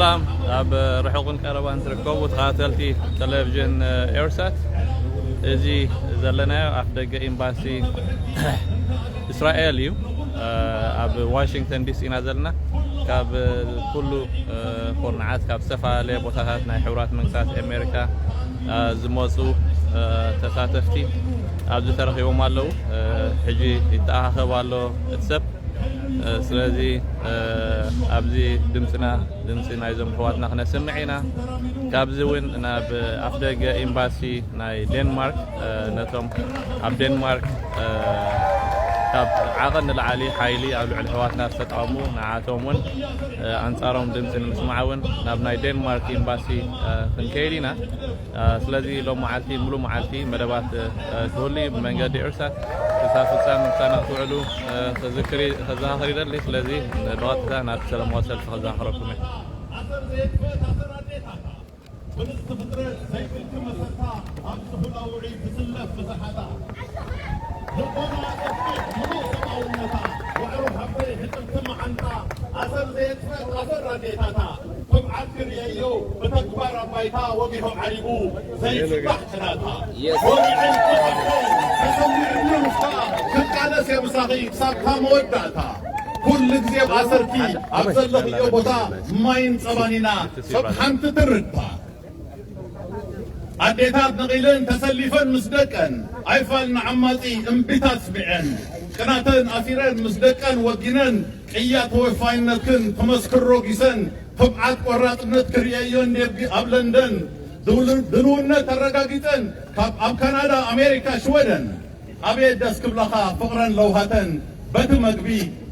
سلام أب رحقن كربان تركبوا تخاتلتي ቴለቪዥን ኤሪሳት እዚ ዘለናዮ ኣፍደገ ኤምባሲ እስራኤል እዩ ኣብ ዋሽንግተን ዲሲ ኢና ዘለና ካብ ኩሉ ኮርናዓት ካብ ዝተፈላለዩ ቦታታት ናይ ሕብራት መንግስታት ኣመሪካ ዝመፁ ተሳተፍቲ ኣብዚ ተረኺቦም ኣለው ሕጂ ይተኣኻኸብ ኣሎ እትሰብ ስለዚ ኣብዚ ድምፅና ድምፂ ናይዞም ኣሕዋትና ክነስምዕ ኢና ካብዚ እውን ናብ ኣፍደገ ኤምባሲ ናይ ዴንማርክ ነቶም ኣብ ዴንማርክ ካብ ዓቐን ንላዕሊ ሓይሊ ኣብ ልዕሊ ኣሕዋትና ዝተጠቐሙ ንዓቶም እውን ኣንጻሮም ድምፂ ንምስማዕ እውን ናብ ናይ ዴንማርክ ኤምባሲ ክንከይድ ኢና ስለዚ ሎም መዓልቲ ሙሉእ መዓልቲ መደባት ክህሉ እዩ ብመንገዲ ኤርሳት ክሳብ ፍጻመ ምሳና ክትውዕሉ ከዘኻኽር ይደሊ ስለዚ ብቐጥታ ናብ ሰለማዊ ሰልፊ ከዘኻኽረኩም እየ كل ጊዜ አሰርቲ አብዘለኽዮ ቦታ ማይን ጸባኒና ሰብሓንቲ ትርታ አዴታት ነቂለን ተሰሊፈን ምስደቀን አይፋልና ዓማጺ እምቢታት ስቢዐን ቅናተን አሲረን ምስደቀን ወጊነን ቅያት ወፋይነትን ተመስክሮ ጊሰን ተብዓት ቆራጥነት ክርየዮን ኣብ ለንደን ድልውነት ተረጋጊጠን ኣብ ካናዳ አሜሪካ ሽወደን አቤት ደስ ክብለኻ ፍቕረን ለውሃተን በቲ መግቢ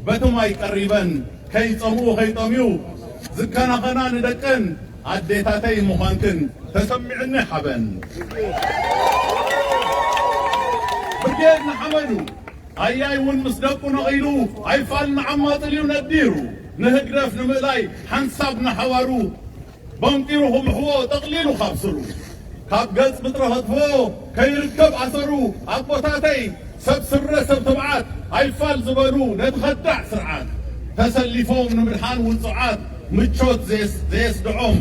በቲ ማይ ቀሪበን ከይጸምኡ ከይጠምዩ ዝከናኸና ንደቀን አዴታተይ ምዃንክን ተሰሚዕኒ ሓበን ብርጌድ ንሓመዱ ኣያይ እውን ምስ ደቁ ነቒሉ ኣይፋልና ዓማፅልዩ ነዲሩ ንህግደፍ ንምእላይ ሓንሳብ ንሓዋሩ በምጢሩ ክምሕዎ ጠቕሊሉ ካብስሩ ካብ ገጽ ምጥረ ኸጥፎ ከይርከብ ዓሰሩ ኣቦታተይ ሰብ ስረ ሰብ ትብዓት ኣይፋል ዝበሉ ነቲ ኸዳዕ ስርዓት ተሰሊፎም ንምድሓን ውፅዓት ምቾት ዘየስድዖም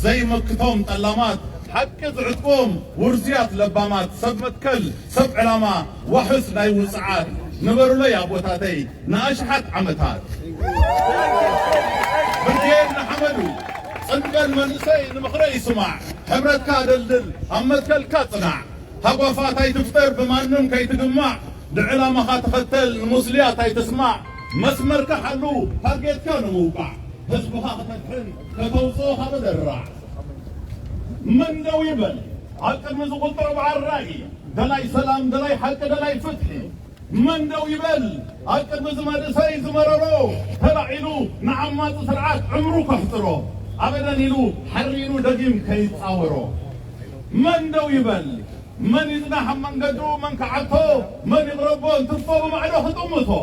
ዘይመክቶም ጠላማት ሓቂ ዝዕጥቆም ውርዝያት ለባማት ሰብ መትከል ሰብ ዕላማ ዋሕስ ናይ ውፅዓት ንበሩለይ ኣቦታተይ ንኣሽሓት ዓመታት ብርጌድ ንሓመዱ ጽንቀን መንእሰይ ንምኽረ ይስማዕ ሕብረትካ ደልድል ኣብ መትከልካ ጽናዕ ሃጓፋት ኣይትፍጠር ብማንም ከይትግማዕ ንዕላማኻ ተኸተል ንሙስልያት ኣይትስማዕ መስመርካ ሓሉ ታርጌትካ ንምውቃዕ ህዝብኻ ከተድሕን ከተውፅኦ ካብ ደራዕ من دو يبل عقد من زغلطر بعراقي دلاي سلام دلاي حق دلاي فتحي من دو يبل عقد من زمان ساي زمررو تلعيلو نعمات سرعات عمرو كحترو ابدا يلو حرينو دقيم كيت اورو من دو يبل من يزنح من قدو من كعتو من يضربو تفو معلو خطمتو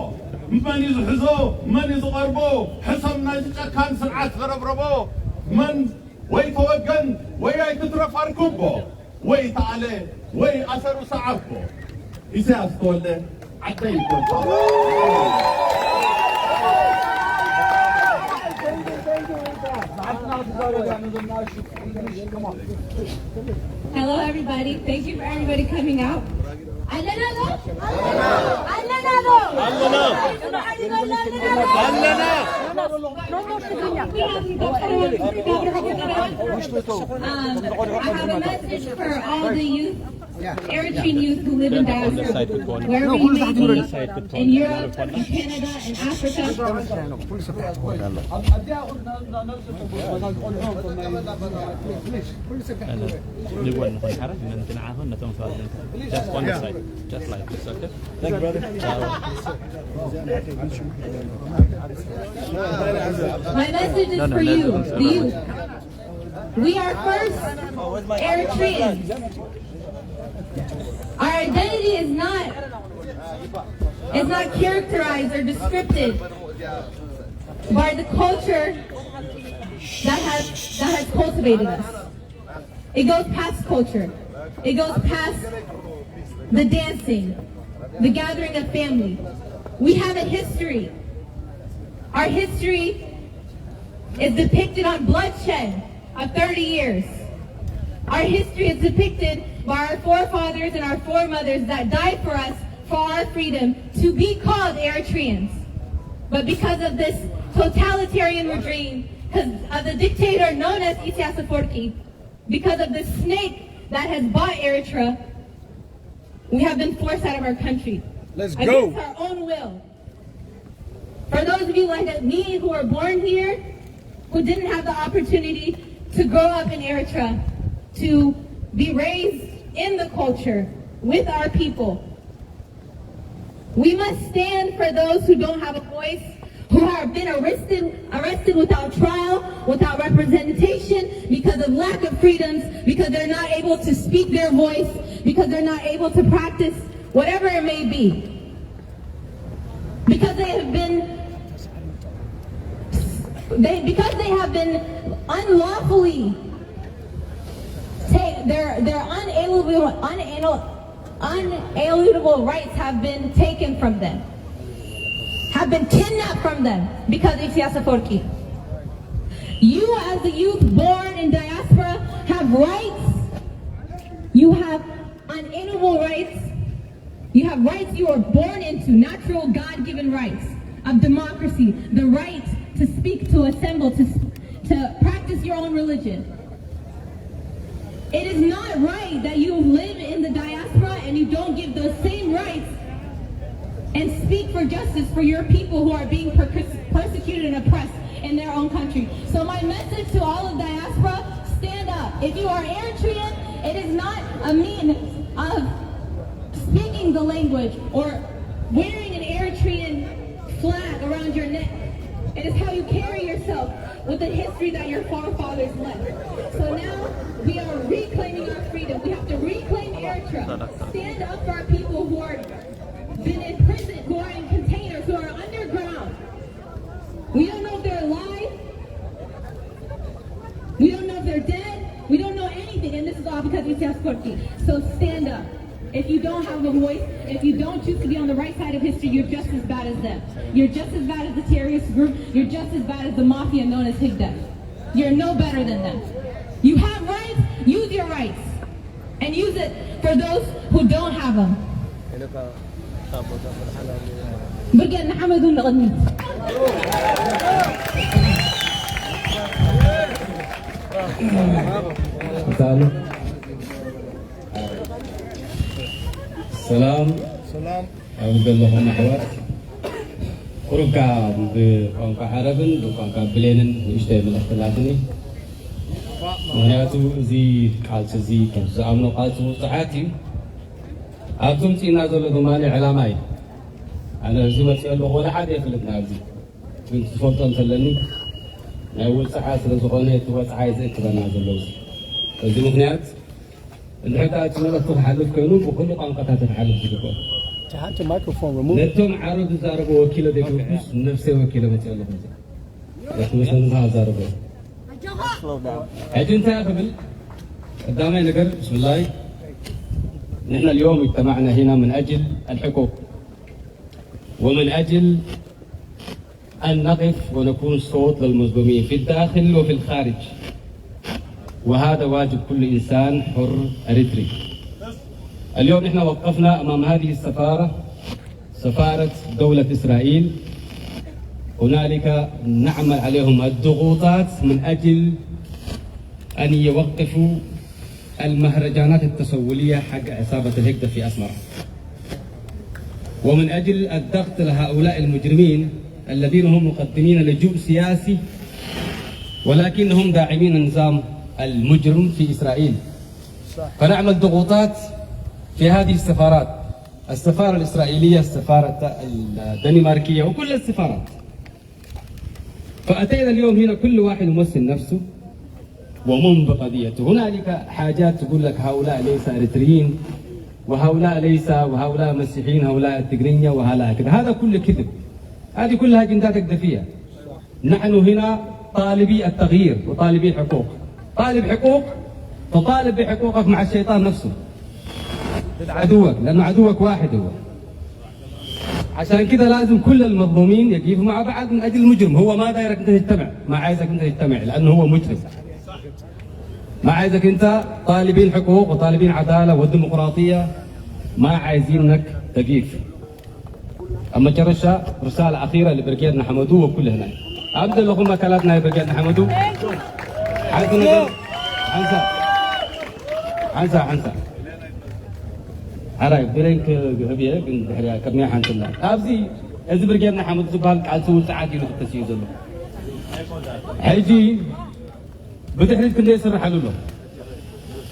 من يزحزو من يزغربو حسب ناجقا كان سرعات غربربو من وي توجن وي تترف اركبو وي تعالى وي اثر صعبو اذا استول عطيكم Hello everybody, thank you for everybody coming out. I have a message for all the youth, Eritrean youth who live in diaspora, wherever you may be, in Europe, in Canada, in Africa. Just one side, just like this, okay? Thank you, brother. My message is for you, the youth. We are first Eritreans. Our identity is not characterized or descripted by the culture that has cultivated us. It goes past culture. It goes past the dancing, the gathering of family. We have a history. Our history is depicted on bloodshed of 30 years. Our history is depicted by our forefathers and our foremothers that died for us for our freedom to be called Eritreans. But because of this totalitarian regime, because of the dictator known as 𝐒𝐄𝐂𝐍𝐃, because of the snake that has bought Eritrea, we have been forced out of our country. Let's go. Against our own will. For those of you like me who were born here, who didn't have the opportunity to grow up in Eritrea, to be raised in the culture with our people, we must stand for those who don't have a voice, who have been arrested without trial, without representation, because of lack of freedoms, because they're not able to speak their voice, because they're not able to practice whatever it may be. Because they have been unlawfully their unalienable rights have been taken from them, have been kidnapped from them because of 𝐒𝐄𝐂𝐍𝐃. You as the youth born in diaspora have rights. You have unalienable rights. You have rights you were born into, natural God-given rights of democracy, the right to speak, to assemble, to practice your own religion. It is not right that you live in the diaspora and you don't give those same rights and speak for justice for your people who are being persecuted and oppressed in their own country. So my message to all of diaspora, stand up. If you are Eritrean, it is not a means of speaking the language or wearing an Eritrean flag around your neck. It is how you carry yourself with the history that your forefathers left. So now we are reclaiming our freedom. We have to reclaim Eritrea. Stand up for our people who are been in prison, who are in containers, who are underground. We don't know if they're alive. We don't know if they're dead. We don't know anything, and this is all because of 𝐒𝐄𝐂𝐍𝐃. So stand up. If you don't have a voice, if you don't choose to be on the right side of history, you're just as bad as them. You're just as bad as the terrorist group. You're just as bad as the mafia known as 𝐒𝐔𝐁. You're no better than them. You have rights, use your rights. And use it for those who don't have them. بقينا حمد ونغني. سلام أبدأ لهم أحوال قرقا بقنقا عربن بقنقا بلينن يشتهي من اختلافني مهنياتو زي قالت زي كم زعمنو قالت وصعاتي أبتم تينا زولو دماني علاماي أنا زمت يقول ولا حد يخلقنا أبزي كنت تفضل تلني أول ساعات رزقوني توسعي زي كذا زولو زي مهنيات الحكاية تمرة تحلف كانوا بكل ቋንቋታት تحلف ذكر. تحت الميكروفون ريموف. نتوم عرض زاربو وكيل ديكو نفسه وكيل متيالله بزي. لكن مثلا ما زاربو. أجن تأقبل قدامي نقر بسم الله. نحن اليوم اجتمعنا هنا من أجل الحقوق ومن أجل أن نقف ونكون صوت للمظلومين في الداخل وفي الخارج. وهذا واجب كل إنسان حر أريتري. اليوم نحن وقفنا أمام هذه السفارة، سفارة دولة إسرائيل. هنالك نعمل عليهم الضغوطات من أجل أن يوقفوا المهرجانات التسولية حق عصابة 𝐒𝐄𝐶 في أسمرة. ومن أجل الضغط لهؤلاء المجرمين الذين هم مقدمين لجوء سياسي ولكنهم داعمين النظام المجرم في إسرائيل. فنعمل ضغوطات في هذه السفارات، السفارة الإسرائيلية، السفارة الدنماركية وكل السفارات. فأتينا اليوم هنا كل واحد يمثل نفسه ومن بقضيته. هنالك حاجات تقول لك هؤلاء ليس أريتريين وهؤلاء ليس، وهؤلاء مسيحيين، هؤلاء تجرينيا وهؤلاء كذا. هذا كله كذب. هذه كلها أجندات أكدفية. نحن هنا طالبي التغيير وطالبي الحقوق. طالب حقوق تطالب بحقوقك مع الشيطان نفسه عدوك، لأنه عدوك واحد هو. عشان كذا لازم كل المظلومين يقفوا مع بعض من أجل المجرم. هو ما دايرك أنت تجتمع، ما عايزك أنت تجتمع لأنه هو مجرم. ما عايزك أنت طالبين حقوق وطالبين عدالة والديمقراطية، ما عايزينك تقيف. أما جرشة رسالة أخيرة لبرقيادنا حمدو وكل هنا. أبدأ لكم أكلاتنا يا برقيادنا حمدو. حنسى عراي برينك هبيه كن دحريا كبنيا حنتنا ابزي از برقيادنا حمدو زبال قال سو ساعات يلو تسيو زلو حيجي بدحريت كل يسرح له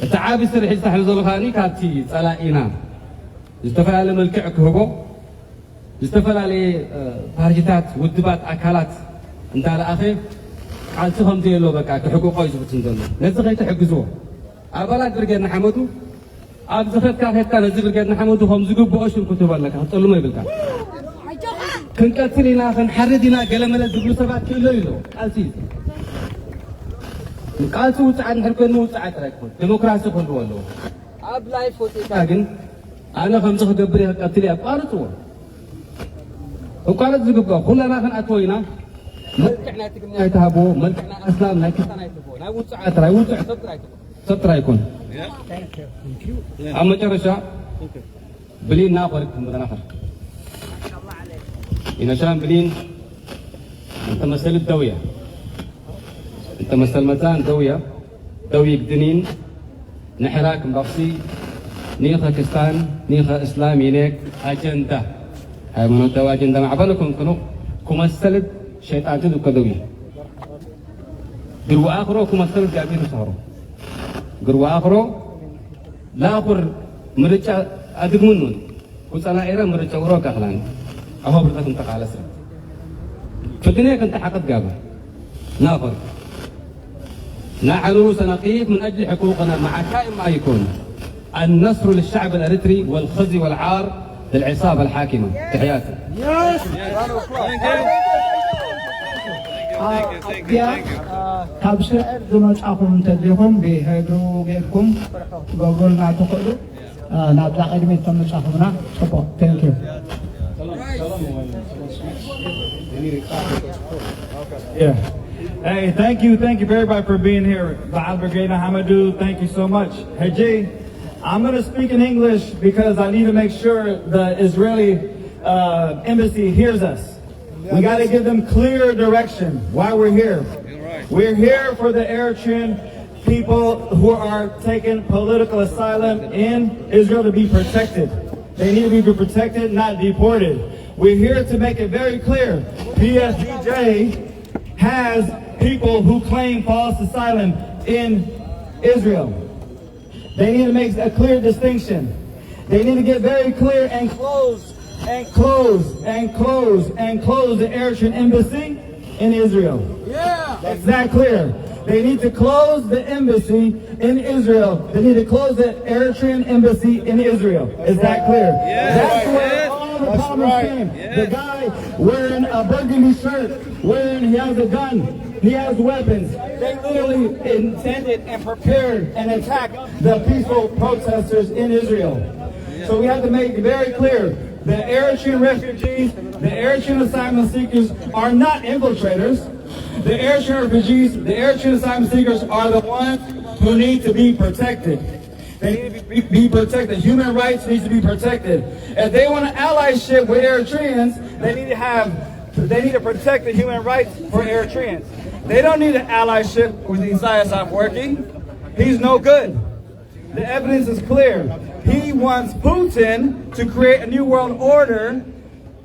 التعابي سرح يسرح له خاني كاتي صلاينا استفال ملكع كهبو استفال على بارجتات ودبات اكلات انت على اخي قال سهم زي له بقى حقوقه يزبطن زلو نزغي تحجزو ابالات برقيادنا حمدو ኣብ ዝኸትካ ኸትካ ነዚ ብርግያድና ሓመዱ ከም ዝግብኦሽን ክትበለካ ክጠልሞ ይብልካ ክንቀትል ኢና ክንሓርድ ኢና ገለመለ ዝብሉ ሰባት ክእሎ ኢሎ ቃልሲ ቃልሲ ውፅዓት ንድሕር ኮይኑ ውፅዓት ጥራይ ክኾን ዲሞክራሲ ክህልዎ ኣለዎ ኣብ ላይፍ ወፂእካ ግን ኣነ ከምዚ ክገብር እየ ክቀትል እየ ኣቋርፅዎ እቋርፅ ዝግብኦ ኩለና ክንኣትዎ ኢና መልክዕ ናይ ትግርኛ ይትሃብዎ መልክዕ ናይ እስላም ናይ ክርስቲያን ኣይትህብዎ ናይ ውፅዓት ጥራይ ውፅዕ ሰብ ጥራይ ይኮን أما جرشة بلين ناقر مدناخر إن شان بلين أنت مسألة دوية أنت مسألة متان دوية دنين نحراك مبقسي نيخا كستان نيخا إسلامي نيك أجندة هاي من الدواء أجندة مع بالكم كنو كمسألة شيطان تدو كدوية قروا آخره كمسألة جابير سهرو قروا آخره لا أخر مرجع أدمنون وصلنا إيران مرجع وراك أخلان أهو برتكم تقال سر فالدنيا كنت حقت جابه ناخر نحن سنقيف من أجل حقوقنا مع كائن ما يكون النصر للشعب الأريتري والخزي والعار للعصابة الحاكمة. تحياتي. كابسة دمج أخون تدريهم بهدو بيكم بقولنا تقولوا نبدأ قدمي تمج أخونا شكرا. Thank you. Yeah. Hey, thank you very much for being here. Baal Brigada Hamadou, thank you so much. Hey Jay, I'm going to speak in English because I need to make sure the Israeli embassy hears us. We got to give them clear direction why we're here. We're here for the Eritrean people who are taking political asylum in Israel to be protected. They need to be protected, not deported. We're here to make it very clear. PSDJ has people who claim false asylum in Israel. They need to make a clear distinction. They need to get very clear and close the Eritrean embassy in Israel. Yeah. It's that clear. They need to close the embassy in Israel. They need to close the Eritrean embassy in Israel. Is that clear? Yes. That's where all the problems came. Yes. The guy wearing a burgundy shirt, he has a gun, he has weapons. They literally intended and prepared and attacked the peaceful protesters in Israel. So we have to make it very clear. The Eritrean refugees, the Eritrean asylum seekers are not infiltrators. The Eritrean refugees, the Eritrean asylum seekers are the ones who need to be protected. They need to be protected. Human rights needs to be protected. If they want an allyship with Eritreans, they need to protect the human rights for Eritreans. They don't need an allyship with Isaias Afwerki. He's no good. The evidence is clear. He wants Putin to create a new world order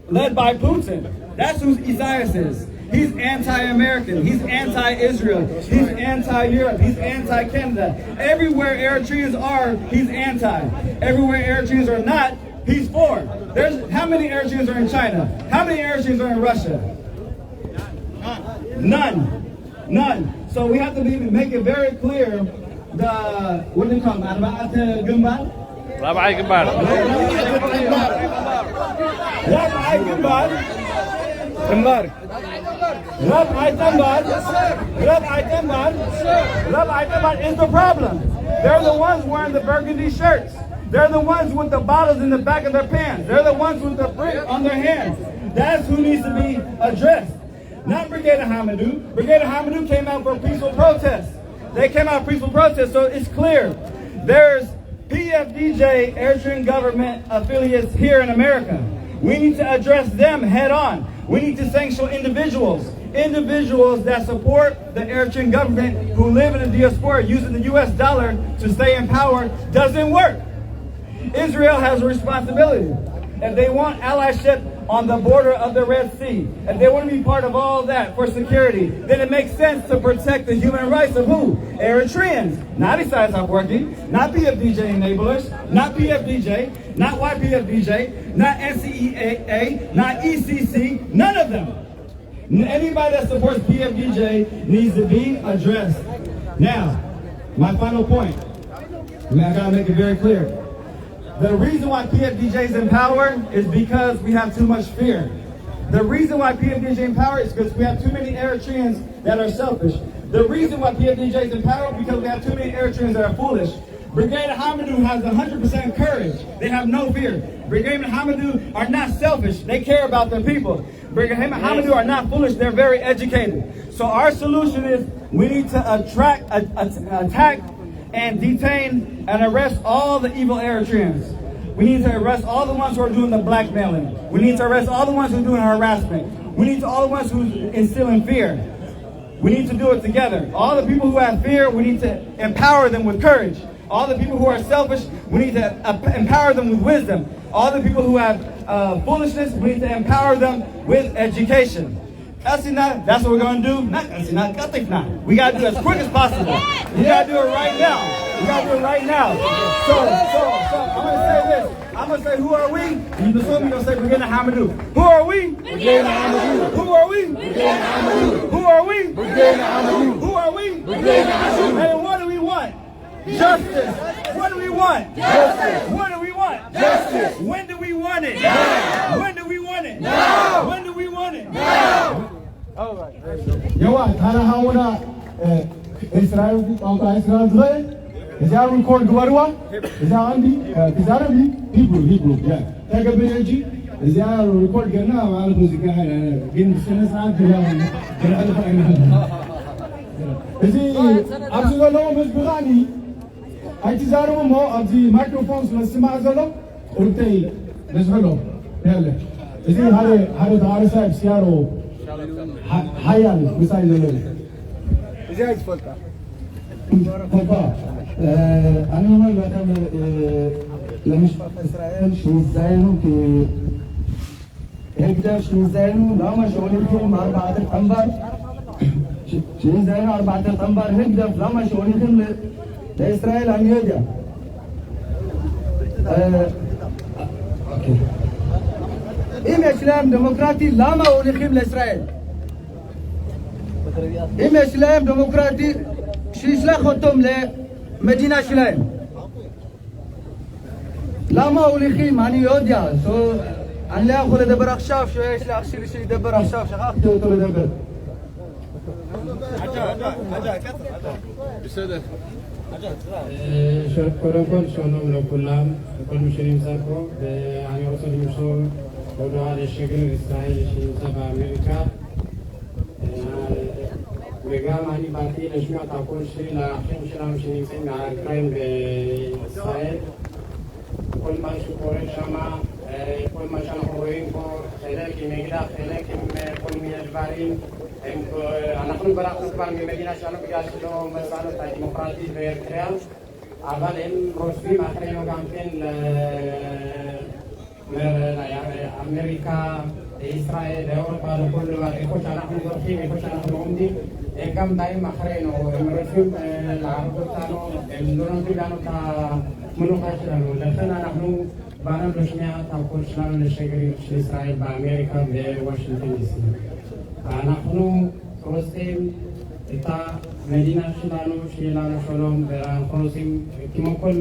led by Putin. That's who Isaias is. He's anti-American. He's anti-Israel. He's anti-Europe. He's anti-Canada. Everywhere Eritreans are, he's anti. Everywhere Eritreans are not, he's for. How many Eritreans are in China? How many Eritreans are in Russia? None. So we have to make it very clear. What do you call them? 𝐒𝐄𝐂𝐍𝐃. ربعي كبار is the problem. They're the ones wearing the burgundy shirts. They're the ones with the bottles in the back of their pants. They're the ones with the brick on their hands. That's who needs to be addressed. Not Brigadier Hamidou. Brigadier Hamidou came out for peaceful protests. They came out for peaceful protests, so it's clear. There's PFDJ Eritrean government affiliates here in America. We need to address them head on. We need to sanction individuals that support the Eritrean government who live in the diaspora using the US dollar to stay in power doesn't work. Israel has a responsibility. If they want allyship on the border of the Red Sea, if they want to be part of all that for security, then it makes sense to protect the human rights of who? Eritreans. Not Isaias working, not PFDJ enablers, not PFDJ, not YPFDJ, not NCEA, not ECC, none of them. Anybody that supports PFDJ needs to be addressed. Now, my final point, I gotta make it very clear. The reason why PFDJ is in power is because we have too much fear. The reason why PFDJ is in power is because we have too many Eritreans that are selfish. The reason why PFDJ is in power is because we have too many Eritreans that are foolish. Brigadier Hamidou has 100% courage. They have no fear. Brigadier Hamidou are not selfish. They care about their people. Brigadier Hamidou are not foolish. They're very educated. So our solution is we need to attack and detain and arrest all the evil Eritreans. We need to arrest all the ones who are doing the blackmailing. We need to arrest all the ones who are doing harassment. We need to all the ones who are instilling fear. We need to do it together. All the people who have fear, we need to empower them with courage. All the people who are selfish, we need to empower them with wisdom. All the people who have foolishness, we need to empower them with education. That's what we're going to do. We got to do it as quick as possible. We got to do it right now. We got to do it right now. So I'm going to say this. I'm going to say, who are we? You just want me to say, Brigadier Hamidou. Who are we? Brigadier Hamidou. Who are we? Brigadier Hamidou. Who are we? Brigadier Hamidou. Who are we? Brigadier Hamidou. And what do we want? Justice. What do we want? Justice. What do we want? Justice. When do we want it? Now. When do we want it? Now. When do we want it? Now. All right. Yawa, Tana Hawana, Israel, Israel, is that record Guarua? Is that Andy? Is that Andy? Hebrew, yeah. Take a bit of is that record Gana? I'll do the guy. Give the sentence out to him. Is he absolutely Miss Burani? I desire more of the microphones with Simazolo or they, Miss Hello. Is he had a RSI, Seattle, Hayan, besides the lady? Is that Papa? I don't know what Israel, she's Zainu, Hekda, she's Zainu, Lama Shonikum, Arba'at Tambar, she's Zainu, Arba'at Tambar, Hekda, Lama Shonikum, Israel and Yedia. Okay. إم إسلام ديمقراطي لاما ونخيم لإسرائيل. إم إسلام ديمقراطي شيشلا خطهم لمدينة شلايم. لاما ونخيم يعني يوديا. سو أنا لا أخذ دبر أخشاف شو إيش لا أخشي شيء دبر أخشاف شغاخته وتقول دبر. קודם כל שלום לכולם, לכל מי שנמצא פה, ואני רוצה למסור הודעה לשגריר ישראל שנמצא באמריקה, וגם אני באתי לשמוע את הקול שלי לאחים שלנו שנמצאים מהאוקראינים בישראל. כל מה שקורה שם, כל מה שאנחנו רואים פה, חלק עם אקדח, חלק עם כל מיני דברים. אנחנו ברחנו כבר ממדינה שלנו בגלל שלא מצאנו את הדמוקרטית באריתריאה, אבל הם רושמים אחרינו גם כן לאמריקה, לישראל, לאירופה, לכל דבר, איפה שאנחנו זורקים, איפה שאנחנו עומדים, הם גם באים אחרינו, הם רושמים לערב אותנו, הם לא נותנים לנו את המנוחה שלנו, לכן אנחנו באנו לשמיע את הקול שלנו לשגריר של ישראל באמריקה בוושינגטון די.סי. אנחנו רוצים את המדינה שלנו, שיהיה לנו שלום, ואנחנו רוצים, כמו כל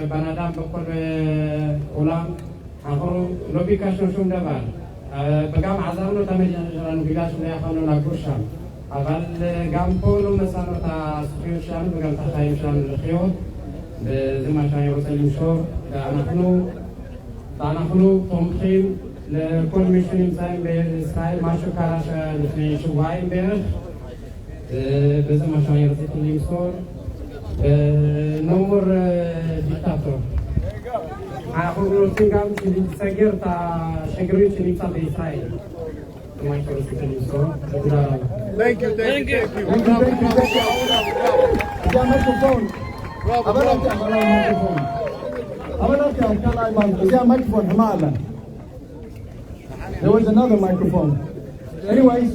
בן אדם בכל עולם, אנחנו לא ביקשנו שום דבר. וגם עזרנו את המדינה שלנו בגלל שלא יכולנו לגור שם. אבל גם פה לא מצאנו את הזכויות שלנו וגם את החיים שלנו לחיות. بزماشان يوصل مشور تعنخنو تمخيم لكل مشين سايم بإسرائيل ما شو كاراش لفني شوائم بيرخ بزماشان يوصل مشور نور ديكتاتور أقول تيجان تيجي سجير تا شجرين تيجي تا بإسرائيل ما يكون سكين مشور Thank you. The microphone. There was another microphone. Anyways,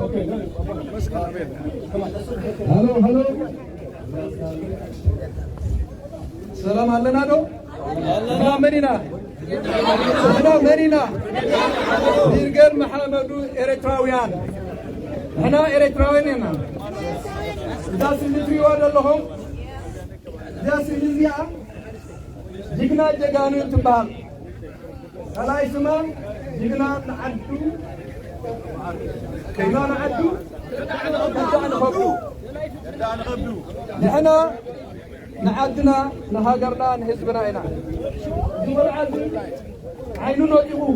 okay. Hello. Salam alaikum. Salam Medina. Salam Medina. Dirgal Muhammadu Eritrean. أنا إريتراوي أنا. جالس نجري وراء لهم. جالس نجري جينا جعانو تبال. هلا اسمه جينا نعدو. كينا نعدو. نحن نعدنا نهاجرنا نهزبنا هنا. دول عدو. عينو نوجهو.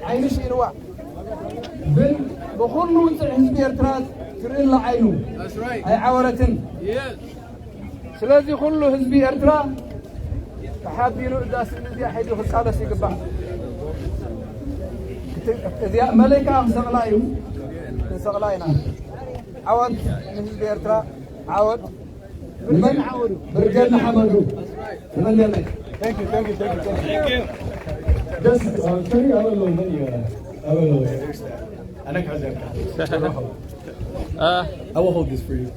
عين شيروا. بن بخلو حزب إرترا ترين لعينو أي عورة سلازي خلو حزب إرترا تحابينو إذا سنزي حيدو خلصالة سيقبع إذا ملكة سغلايو سغلاينا عود من حزب إرترا عود من عودو برجالنا حمدو من يلك Thank you. Just sorry, I don't know. I will hold this for you.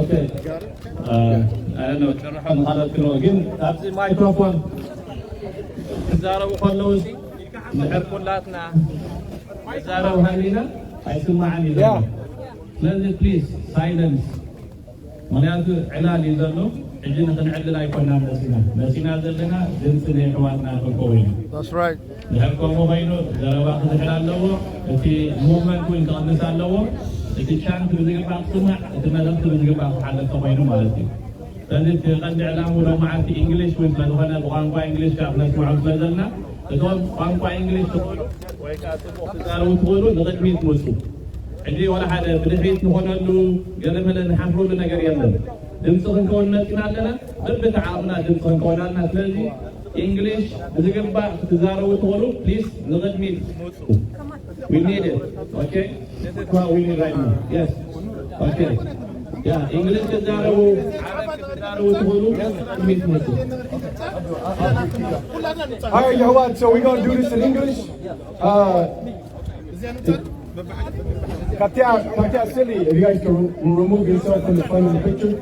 Okay. I don't know. شرحهم هذا كله again. That's the microphone. زاروا خلوز نحب كلاتنا. زاروا هنينا. هيسمعني زاروا. لازم please silence. معناته علال يزلوا. عندنا تنعدل أيقوننا مسينا زلنا جنسنا حواتنا الكوين. That's right. نحبكم وبينه زاروا واحد حلال لو. في movement كوين كأننا سالوا. في شان تبذيك بعض سمع. تنادم تبذيك بعض حالة كوينه مالتي. لازم تقدر علامة ولو معتي إنجليش وين تلوهنا بقانقا إنجليش كأبنا سمع بزلنا. تقول قانقا إنجليش تقولوا. ويكاتبوا تقولوا نقدر ميت مسلم. عندي ولا حدا بدحيت نقول له قال لنا نحفروا لنا قرينا. دمسخن كوننا كنا بالتعاوننا دمسخن كوننا ثلاثي إنجليش بزقبا تزاروا تقولوا please نقدر ميت. We need it. Okay. That's what we need right now. Yes. Okay. Yeah. English تزاروا تزاروا تقولوا ميت مسلم. All right, Yahweh. So we're gonna do this in English. Katia Silly, if you guys can remove yourself from the front of the picture.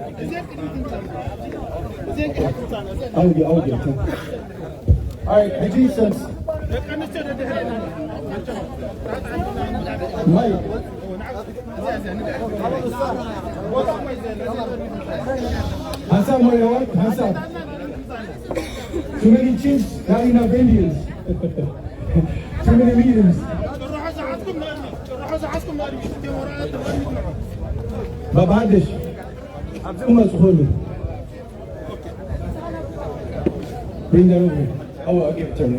I'll get all right, the Jesus. Mike. Hassan, what? Hassan. Too many chiefs, not enough Indians. Too many meetings. ما بعدش أم سخوني. Bring that over. Oh, I'll give it to him.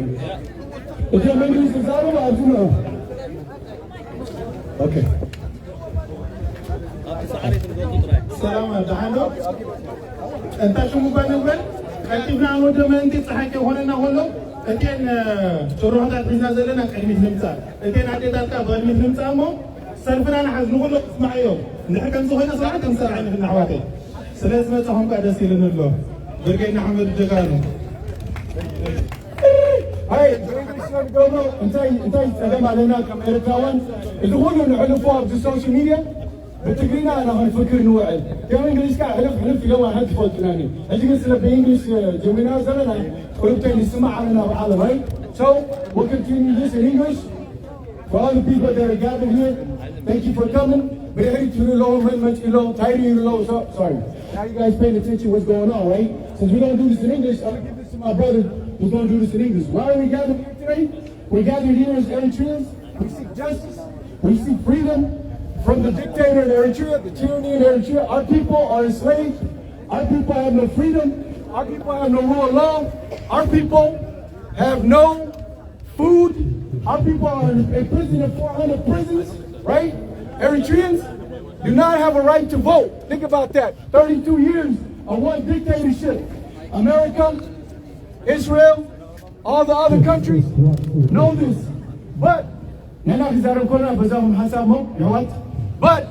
Okay, I'm going to use this out of my Okay. السلام عليكم. أنت شو مبانوبل؟ أكيدنا عمود من تسحق هنا هلا. أكين شروط تحزنا زلنا كلمة نمسا. أكين عدد كابر من نمسا مو. سلفنا نحزن نقول اسمعيو. نحكي نسوينا صراحة نمسا عين في النحواتي. سلاس ما تهم قاعد يصير نقوله. برجعنا حمد جعانو. هاي انت سلام علينا كم إرتراوان. الدخول نحلفوها بالسوشيال ميديا. بتقرينا أنا هنفكر نوعد. كم إنجليز كا حلف لو واحد فوت كناني. أجي نسأل بإنجليز جمينا زلنا. ولبتين نسمع علينا بعالم right. So we'll continue this in English. For all the people that are gathered here, thank you for coming. Sorry. Now you guys paying attention what's going on, right? Since we don't do this in English, I'm gonna give this to my brother who's gonna do this in English. Why are we gathered here today? We're gathered here as Eritreans. We seek justice. We seek freedom. from the dictator in Eritrea, the tyranny in Eritrea. Our people are enslaved. Our people have no freedom. Our people have no rule of law. Our people have no food. Our people are in prison in 400 prisons, right? Eritreans do not have a right to vote. Think about that. 32 years of one dictatorship. America, Israel, all the other countries know this. But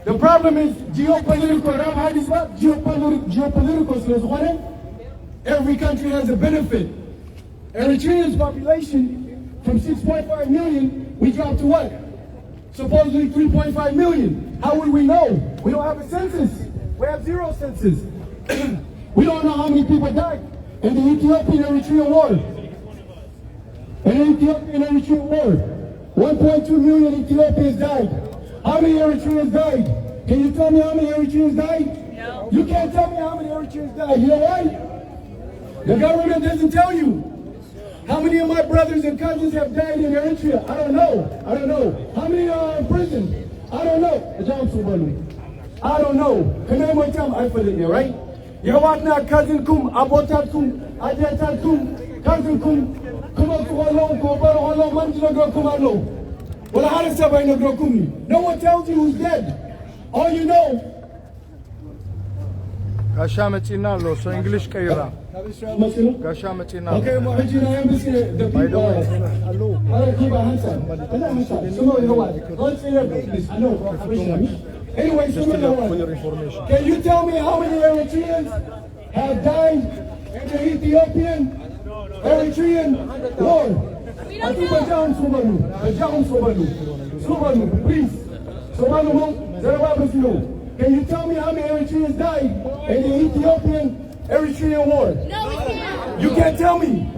the problem is geopolitical. Every country has a benefit. Eritrea's population from 6.5 million, we dropped to what? Supposedly 3.5 million. How would we know? We don't have a census. We have zero census. We don't know how many people died in the Ethiopian-Eritrean war. In the Ethiopian-Eritrean war, 1.2 million Ethiopians died. How many Eritreans died? Can you tell me how many Eritreans died? No. You can't tell me how many Eritreans died. You know why? The government doesn't tell you. How many of my brothers and cousins have died in Eritrea? I don't know. I don't know. How many are in prison? I don't know. I don't know. Can anyone tell me? I put it there, right? Yawatna cousin kum, abotat kum, ajatat kum, cousin kum, kumo kualo, kubaro halo, manjilo kumalo. Well, how does somebody know kumni? No one tells you who's dead. All you know. Gasha Machinalo, so English Kaira. Gasha Machinalo. Okay, Mahajina Embassy, the people. Hello. Keep a handsome. Anyway, can you tell me how many Eritreans have died in the Ethiopian-Eritrean war? Please. Can you tell me how many Eritreans died in the Ethiopian-Eritrean war? No, we can't. You can't tell me.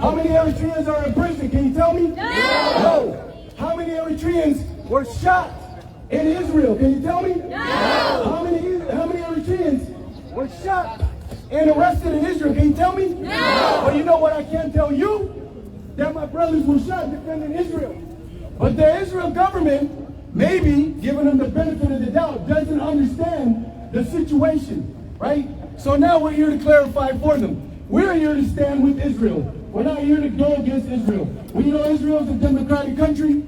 How many Eritreans are in prison? Can you tell me? No. How many Eritreans were shot in Israel? Can you tell me? No. How many Eritreans were shot and arrested in Israel? Can you tell me? No. Well, you know what I can tell you? That my brothers were shot defending Israel. But the Israel government, maybe, giving them the benefit of the doubt, doesn't understand the situation, right? So now we're here to clarify for them. We're here to stand with Israel. We're not here to go against Israel. We know Israel is a democratic country.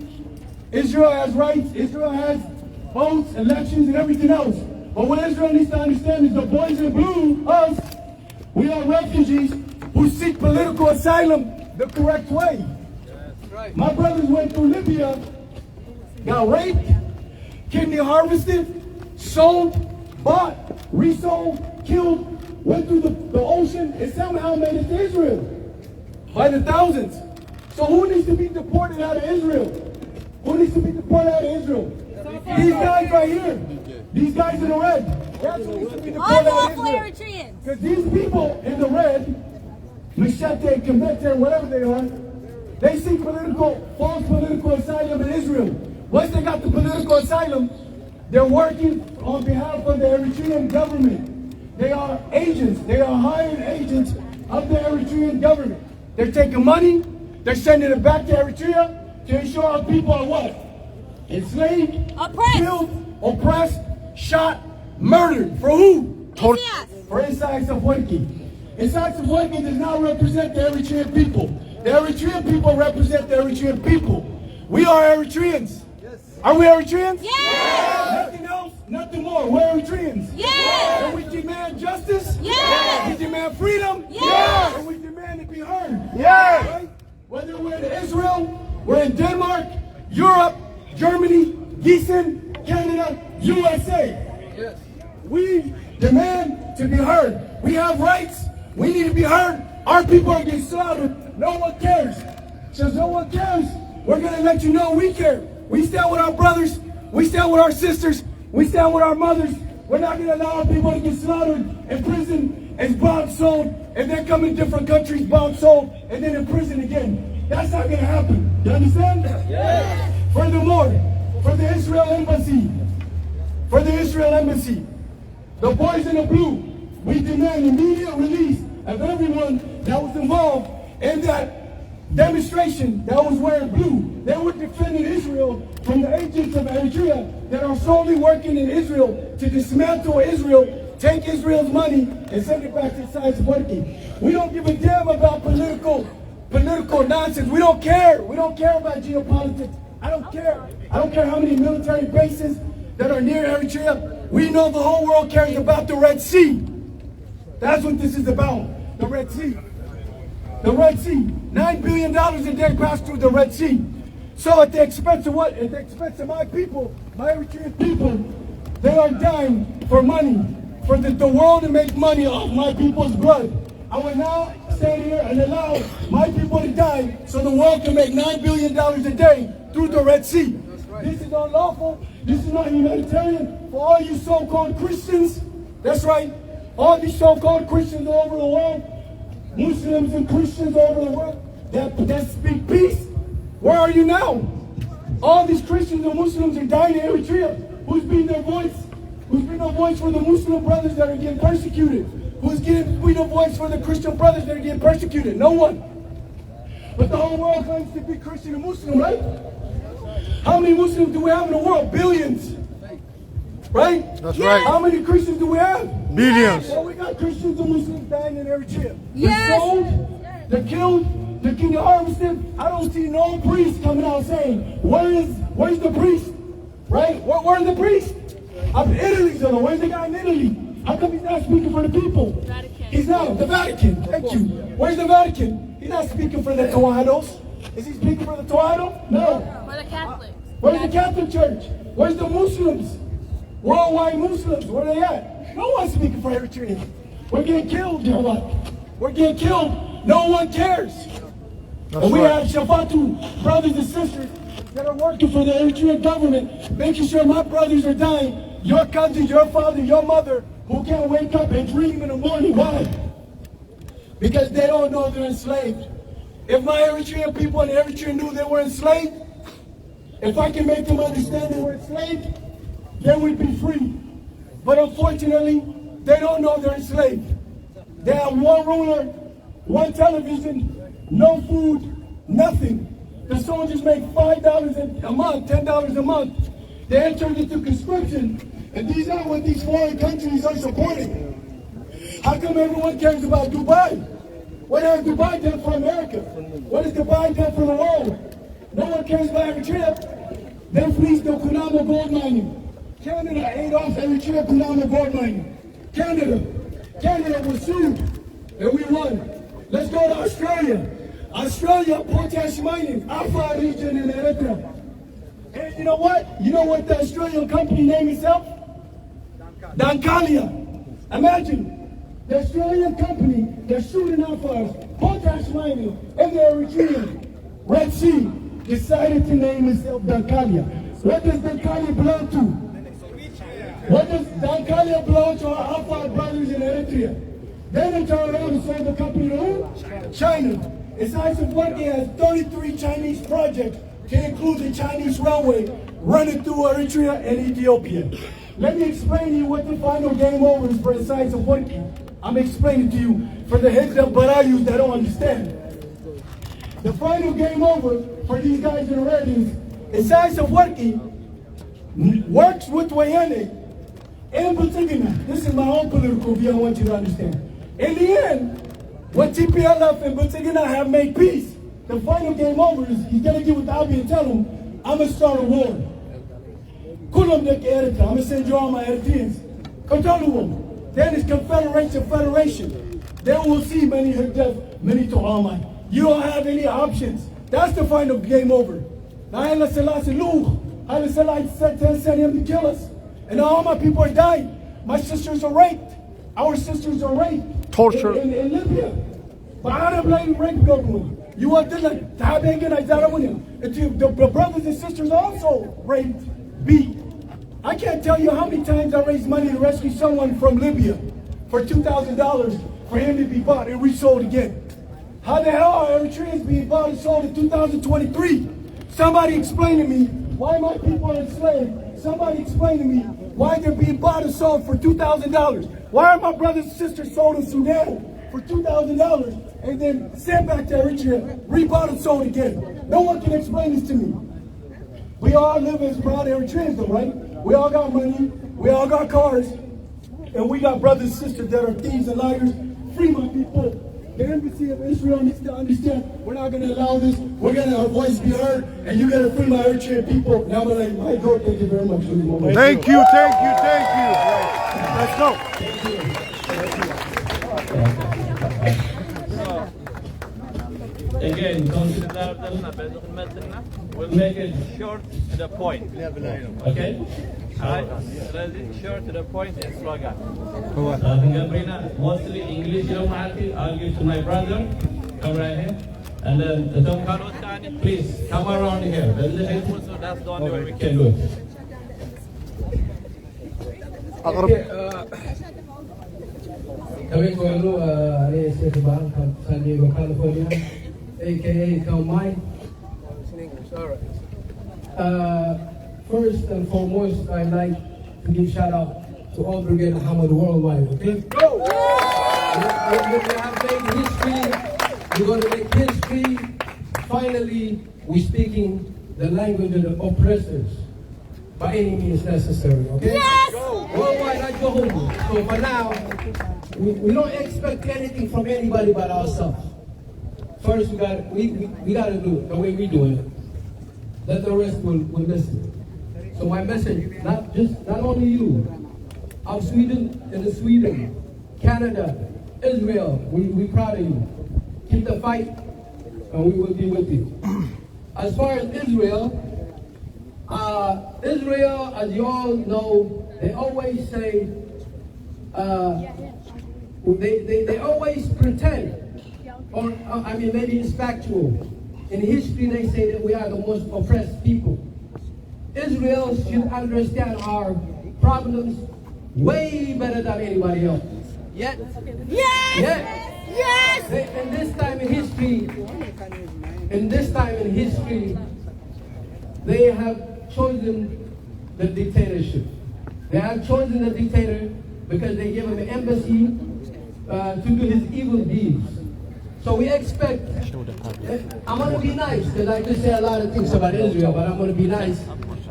Israel has rights. Israel has votes, elections, and everything else. But what Israel needs to understand is the boys in blue, us, we are refugees who seek political asylum the correct way. My brothers went through Libya, got raped, kidney harvested, sold, bought, resold, killed, went through the ocean, and somehow made it to Israel by the thousands. So who needs to be deported out of Israel? Who needs to be deported out of Israel? These guys right here. These guys in the red. That's who needs to be deported out of Israel. Because these people in the red, 𝐒𝐄𝐂, 𝐒𝐇, whatever they are, they seek false political asylum in Israel. Once they got the political asylum, they're working on behalf of the Eritrean government. They are agents. They are hired agents of the Eritrean government. They're taking money. They're sending it back to Eritrea to ensure our people are what? Enslaved, killed, oppressed, shot, murdered. For who? For 𝐒𝐄𝐂. 𝐒𝐄𝐂 does not represent the Eritrean people. The Eritrean people represent the Eritrean people. We are Eritreans. Yes. Are we Eritreans? Yes. Nothing else, nothing more. We're Eritreans. Yes. And we demand justice. Yes. We demand freedom. Yes. And we demand to be heard. Yes. Right? Whether we're in Israel, we're in Denmark, Europe, Germany, Gießen, Canada, USA. Yes. We demand to be heard. We have rights. We need to be heard. Our people are getting slaughtered. No one cares. Since no one cares, we're going to let you know we care. We stand with our brothers. We stand with our sisters. We stand with our mothers. We're not going to allow our people to get slaughtered in prison and bombed, sold, and then come in different countries, bombed, sold, and then in prison again. That's not going to happen. You understand? Yes. Furthermore, for the Israel Embassy, the boys in the blue, we demand immediate release of everyone that was involved in that demonstration that was wearing blue. They were defending Israel from the agents of Eritrea that are solely working in Israel to dismantle Israel, take Israel's money, and send it back to Isaias working. We don't give a damn about political nonsense. We don't care. We don't care about geopolitics. I don't care. I don't care how many military bases that are near Eritrea. We know the whole world cares about the Red Sea. That's what this is about, the Red Sea. The Red Sea. $9 billion a day pass through the Red Sea. So at the expense of what? At the expense of my people, my Eritrean people, they are dying for money, for the world to make money off my people's blood. I will now stand here and allow my people to die so the world can make $9 billion a day through the Red Sea. This is unlawful. This is not humanitarian. For all you so-called Christians, that's right, all these so-called Christians all over the world, Muslims and Christians all over the world that speak peace, where are you now? All these Christians and Muslims are dying in Eritrea. Who's being their voice? Who's being their voice for the Muslim brothers that are getting persecuted? Who's being a voice for the Christian brothers that are getting persecuted? No one. But the whole world claims to be Christian and Muslim, right? How many Muslims do we have in the world? Billions. Right? That's right. How many Christians do we have? Billions. Well, we got Christians and Muslims dying in Eritrea. Yes. They're sold, they're killed, they're getting harvested. I don't see no priest coming out saying, where's the priest? Right? Where's the priest? I'm in Italy, so where's the guy in Italy? How come he's not speaking for the people? Vatican. He's not. The Vatican. Thank you. Where's the Vatican? He's not speaking for the Tewahedos. Is he speaking for the Tewahedo? No. For the Catholics. Where's the Catholic Church? Where's the Muslims? Worldwide Muslims, where they at? No one's speaking for Eritreans. We're getting killed, you know what? We're getting killed. No one cares. And we have Shafatu brothers and sisters that are working for the Eritrean government, making sure my brothers are dying. Your cousins, your father, your mother, who can't wake up and dream in the morning. Why? Because they don't know they're enslaved. If my Eritrean people in Eritrea knew they were enslaved, if I can make them understand they were enslaved, then we'd be free. But unfortunately, they don't know they're enslaved. They have one ruler, one television, no food, nothing. The soldiers make $5 a month, $10 a month. They entered into conscription, and these are what these foreign countries are supporting. How come everyone cares about Dubai? What has Dubai done for America? What has Dubai done for the world? No one cares about Eritrea. They fleeced the Kunama gold mining. Canada ate off Eritrea Kunama gold mining. Canada was sued, and we won. Let's go to Australia. Australia, potash mining, Afar region in Eritrea. And you know what? You know what the Australian company named itself? Dankalia. Imagine, the Australian company that's shooting Afar, potash mining, in the Eritrean Red Sea, decided to name itself Dankalia. What does Dankalia belong to? What does Dankalia belong to our Afar brothers in Eritrea? Then they turn around and sold the company to who? China. Isaias has 33 Chinese projects to include the Chinese railway running through Eritrea and Ethiopia. Let me explain to you what the final game over is for Isaias. I'm explaining to you for the heads up barayus that don't understand. The final game over for these guys in the red is Isaias works with Wayane and Butigina. This is my own political view, I want you to understand. In the end, when TPLF and Butigina have made peace, the final game over is he's going to get with Abiy and tell him, I'm going to start a war. I'm going to send you all my Eritreans. Then it's confederation, federation. Then we'll see many death, many to Almighty. You don't have any options. That's the final game over. Now, Haile Selassie sent him to kill us. And now all my people are dying. My sisters are raped. Our sisters are raped. Torture. In Libya. But I don't blame rape government. You want to like the brothers and sisters also raped, beat. I can't tell you how many times I raised money to rescue someone from Libya for $2,000 for him to be bought and resold again. How the hell are Eritreans being bought and sold in 2023? Somebody explain to me why my people are enslaved. Somebody explain to me why they're being bought and sold for $2,000. Why are my brothers and sisters sold in Sudan for $2,000 and then sent back to Eritrea, rebought and sold again. No one can explain this to me. We all live as proud Eritreans though, right? We all got money, we all got cars, and we got brothers and sisters that are thieves and liars. Free my people. The embassy of Israel needs to understand we're not going to allow this. We're going to our voice be heard, and you're going to free my Eritrean people. Now I'm going to let my go. Thank you very much. Thank you. Let's go. Again, we'll make it short to the point. Okay? Alright? Short to the point and slogan. Mostly English, I'll give to my brother. Come right here. And then, please, come around here. That's the only way we can do it. Coming from San Diego, California, aka 𝐒𝐄𝐂𝐬𝐿. First and foremost, I'd like to give shout out to all Brigade Muhammad worldwide, okay? Go! We're going to have made history, we're going to make history. Finally, we're speaking the language of the oppressors by any means necessary, okay? Yes! Worldwide, not your home. So for now, we don't expect anything from anybody but ourselves. First, we got to do it the way we do it. Let the rest will listen. So my message, not only you, of Sweden and Sweden, Canada, Israel, we proud of you. Keep the fight, and we will be with you. As far as Israel, as you all know, they always say, they always pretend, or maybe it's factual. In history, they say that we are the most oppressed people. Israel should understand our problems way better than anybody else. Yet, in this time in history, they have chosen the dictatorship. They have chosen the dictator because they gave him an embassy to do his evil deeds. So we expect, I'm going to be nice, because I could say a lot of things about Israel, but I'm going to be nice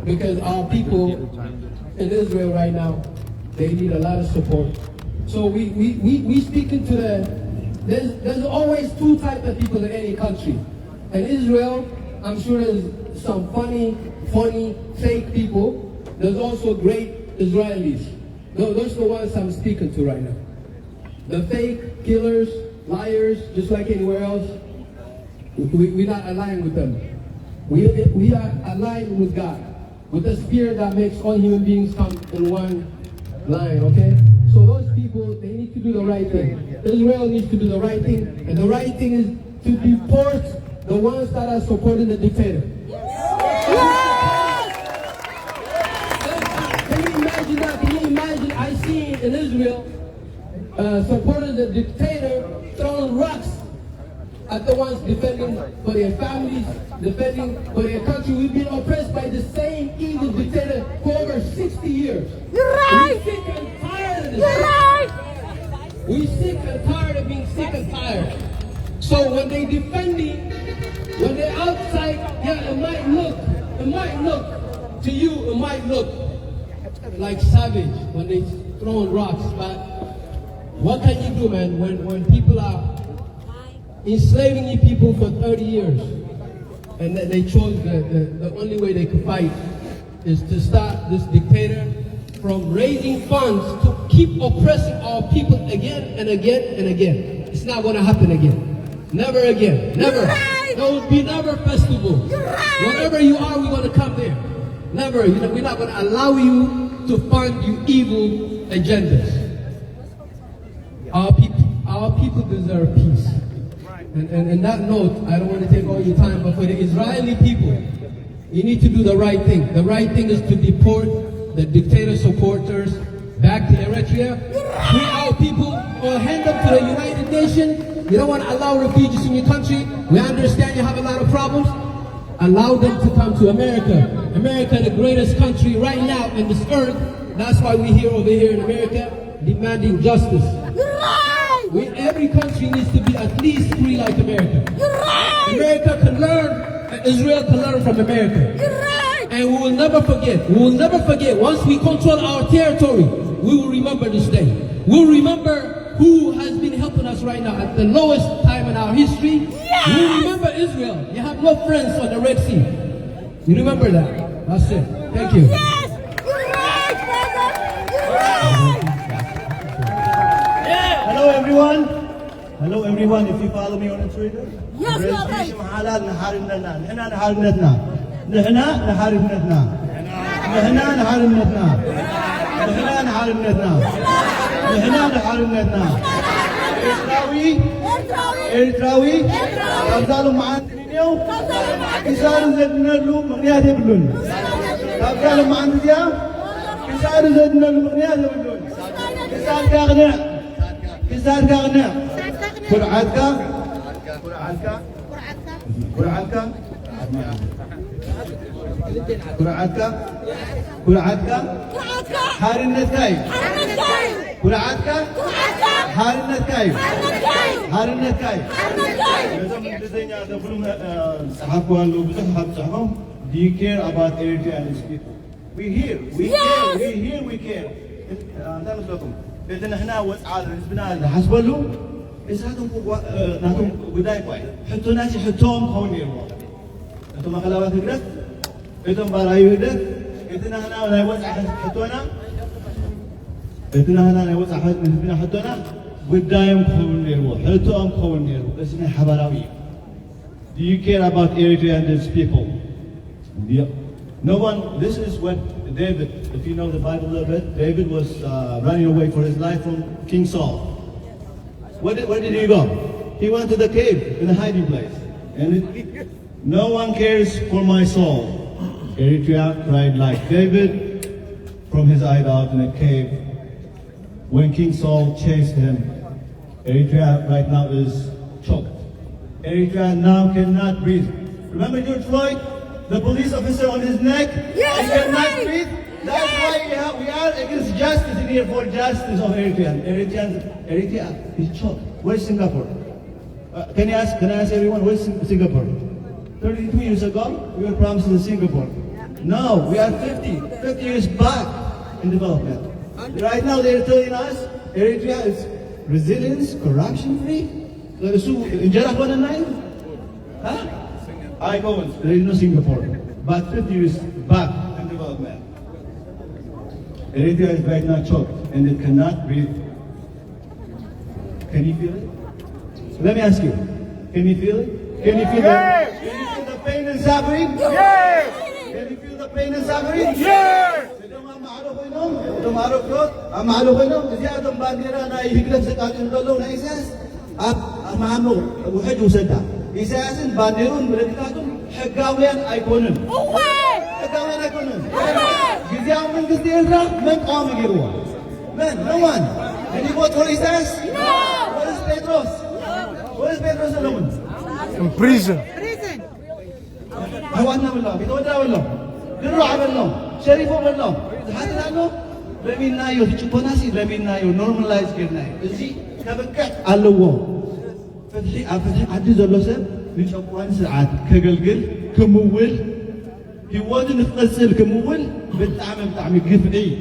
because our people in Israel right now, they need a lot of support. So we speaking to there's always two types of people in any country. In Israel, I'm sure there's some funny, fake people. There's also great Israelis. Those are the ones I'm speaking to right now. The fake killers, liars, just like anywhere else, we're not aligned with them. We are aligned with God, with the spirit that makes all human beings come in one line, okay? So those people, they need to do the right thing. Israel needs to do the right thing, and the right thing is to deport the ones that are supporting the dictator. Can you imagine that? Can you imagine? I see in Israel supporting the dictator throwing rocks at the ones defending for their families, defending for their country. We've been oppressed by the same evil dictator for over 60 years. You're right! We're sick and tired of this. You're right! We're sick and tired of being sick and tired. So when they defending, when they're outside, yeah, it might look to you, it might look like savage when they throwing rocks, but what can you do, man, when people are enslaving you people for 30 years and they chose the only way they could fight is to stop this dictator from raising funds to keep oppressing our people again and again and again. It's not going to happen again. Never again. Never. There will be never festival. Wherever you are, we're going to come there. Never. We're not going to allow you to fund your evil agendas. Our people deserve peace. And that note, I don't want to take all your time, but for the Israeli people, you need to do the right thing. The right thing is to deport the dictator supporters back to Eritrea. Free our people or hand them to the United Nations. You don't want to allow refugees in your country. We understand you have a lot of problems. Allow them to come to America. America, the greatest country right now on this earth. That's why we're here over here in America, demanding justice. every country needs to be at least free like America. You're right. America can learn, Israel can learn from America. You're right. And we will never forget. We will never forget. Once we control our territory, we will remember this day. We'll remember who has been helping us right now at the lowest time in our history. Yes. We remember Israel. You have no friends on the Red Sea. You remember that. That's it. Thank you. Yes. You're right, brother. You're right. Hello everyone. Hello everyone. If you follow me on Twitter. Yes, you are right. حلال نحاربنا. نحن نحاربنا. نحن نحاربنا. نحن نحاربنا. نحن نحاربنا. نحن نحاربنا. ኤርትራዊ ካብዛሉ መዓንትኒው ክሳሩ ዘድነሉ ምክንያት የብሉን ካብዛሉ መዓንት እዚያ ክሳሩ ዘድነሉ ምክንያት የብሉን ክሳድካ ቅንዕ ኩርዓትካ ሓርነትካ እዩ ኩርዓትካ ሓርነትካ እዩ ሓርነትካ እዩ ነዞም እንግሊዝኛ ዘብሉ ፀሓፍኩ ኣለዉ ብዙሕ ካብ ፅሕፎም Do you care about Eritrea and its people? We care. እንታይ መስለኩም እቲ ንሕና ወፃኢ ህዝብና ዝሓስበሉ እሳቶም ናቶም ጉዳይ እኳ ሕቶናሲ ሕቶም ክኸውን ነይርዎ እቶም ማእከላዊ ህግደት እቶም ባራዊ ህግደት እቲ ናህና ናይ ወፃኢ ሕቶና እቲ ናህና ናይ ወፃኢ ህዝብና ሕቶና ጉዳዮም ክኸውን ነይርዎ ሕቶኦም ክኸውን ነይሩ እዚ ናይ ሓበራዊ እዩ Do you care about Eritrea and its people? No one, this is what David, if you know the Bible a little bit, David was running away for his life from King Saul. Where did he go? He went to the cave, in a hiding place. And no one cares for my soul. Eritrea cried like David from his hideout in a cave. When King Saul chased him, Eritrea right now is choked. Eritrea now cannot breathe. Remember George Floyd? The police officer on his neck? Yes, he cannot breathe. That's why we are against justice in here for justice of Eritrea. Eritrea is choked. Where's Singapore? Can I ask everyone, where's Singapore? 32 years ago, we were promised Singapore. No, we are 50 years back in development. Right now they're telling us Eritrea is resilience, corruption free. Huh? I go on, there is no Singapore, but 50 years back in development. Eritrea is right now choked and it cannot breathe. Can you feel it? Let me ask you, can you feel it? Can you feel Yes. Can you feel the pain and suffering? Yes. Can you feel the pain and suffering? Yes. أمعلو خينهم زيادة بانديرا ناي هجرة سكاكين دولو نايساس أمعلو وحج وسدا إساسن بانديرون ملكاتهم حقاويان أيكونن حقاويان أيكونن جزيان من قصدي إلرا من قام يجروا من no one can you vote for Isas? No. Where is Petros? Where is Petros alone? In prison. هوانا بالله بيتودع بالله نروح بالله شريفه بالله حتى لأنه لمينا يو تجبناسي لمينا يو normalize كرنا إزاي كبكة علوه فتحي عدي زلوسه نشوفوان ساعات كجلجل كمول هواجو نفصل كمول بتعمل قفعي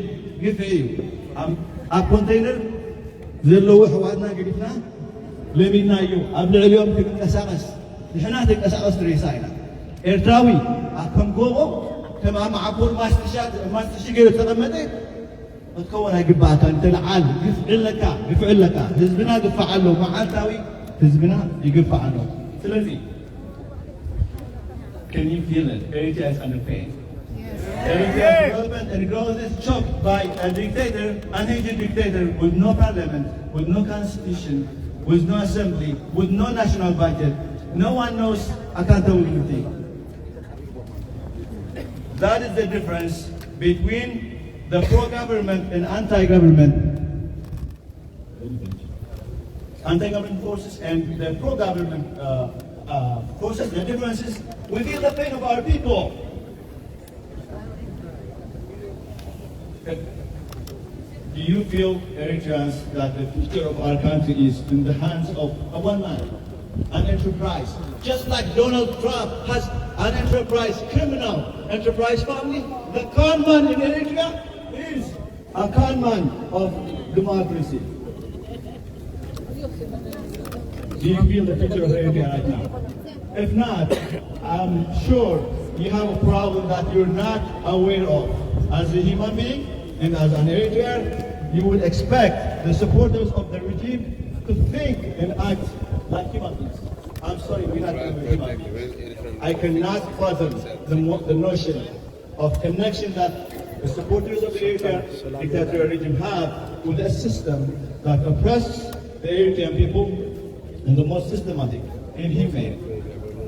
كونتينر زلوا حوادنا قريبنا لمينا يو قبل اليوم تنقساقس نحن تنقساقس تريساينا ኤርትራዊ ከም ጎቦ ከም ማዕቆር ማስተሽገር ተቀመጠ እትከውን አይግባታ እንተልዓል ግፍዕለካ ህዝብና ግፋዓሎ መዓልታዊ ህዝብና ይግፋዓሎ ስለዚህ can you feel it? Eritrea is under pain. Eritrea's development and growth is choked by a dictator, an aged dictator with no parliament, with no constitution, with no assembly, with no national budget. No one knows accountability. That is the difference between the pro-government and anti-government forces and the pro-government forces. The difference is we feel the pain of our people. do you feel, Eritreans, that the future of our country is in the hands of one man, an enterprise? Just like Donald Trump has an enterprise, criminal enterprise family, the conman in Eritrea is a conman of democracy. Do you feel the future of Eritrea right now? If not, I'm sure you have a problem that you're not aware of. As a human being and as an Eritrean, you would expect the supporters of the regime to think and act like human beings. I'm sorry, we're not human beings. I cannot fathom the notion of connection that the supporters of the Eritrean dictatorial regime have with a system that oppresses the Eritrean people in the most systematic, inhumane,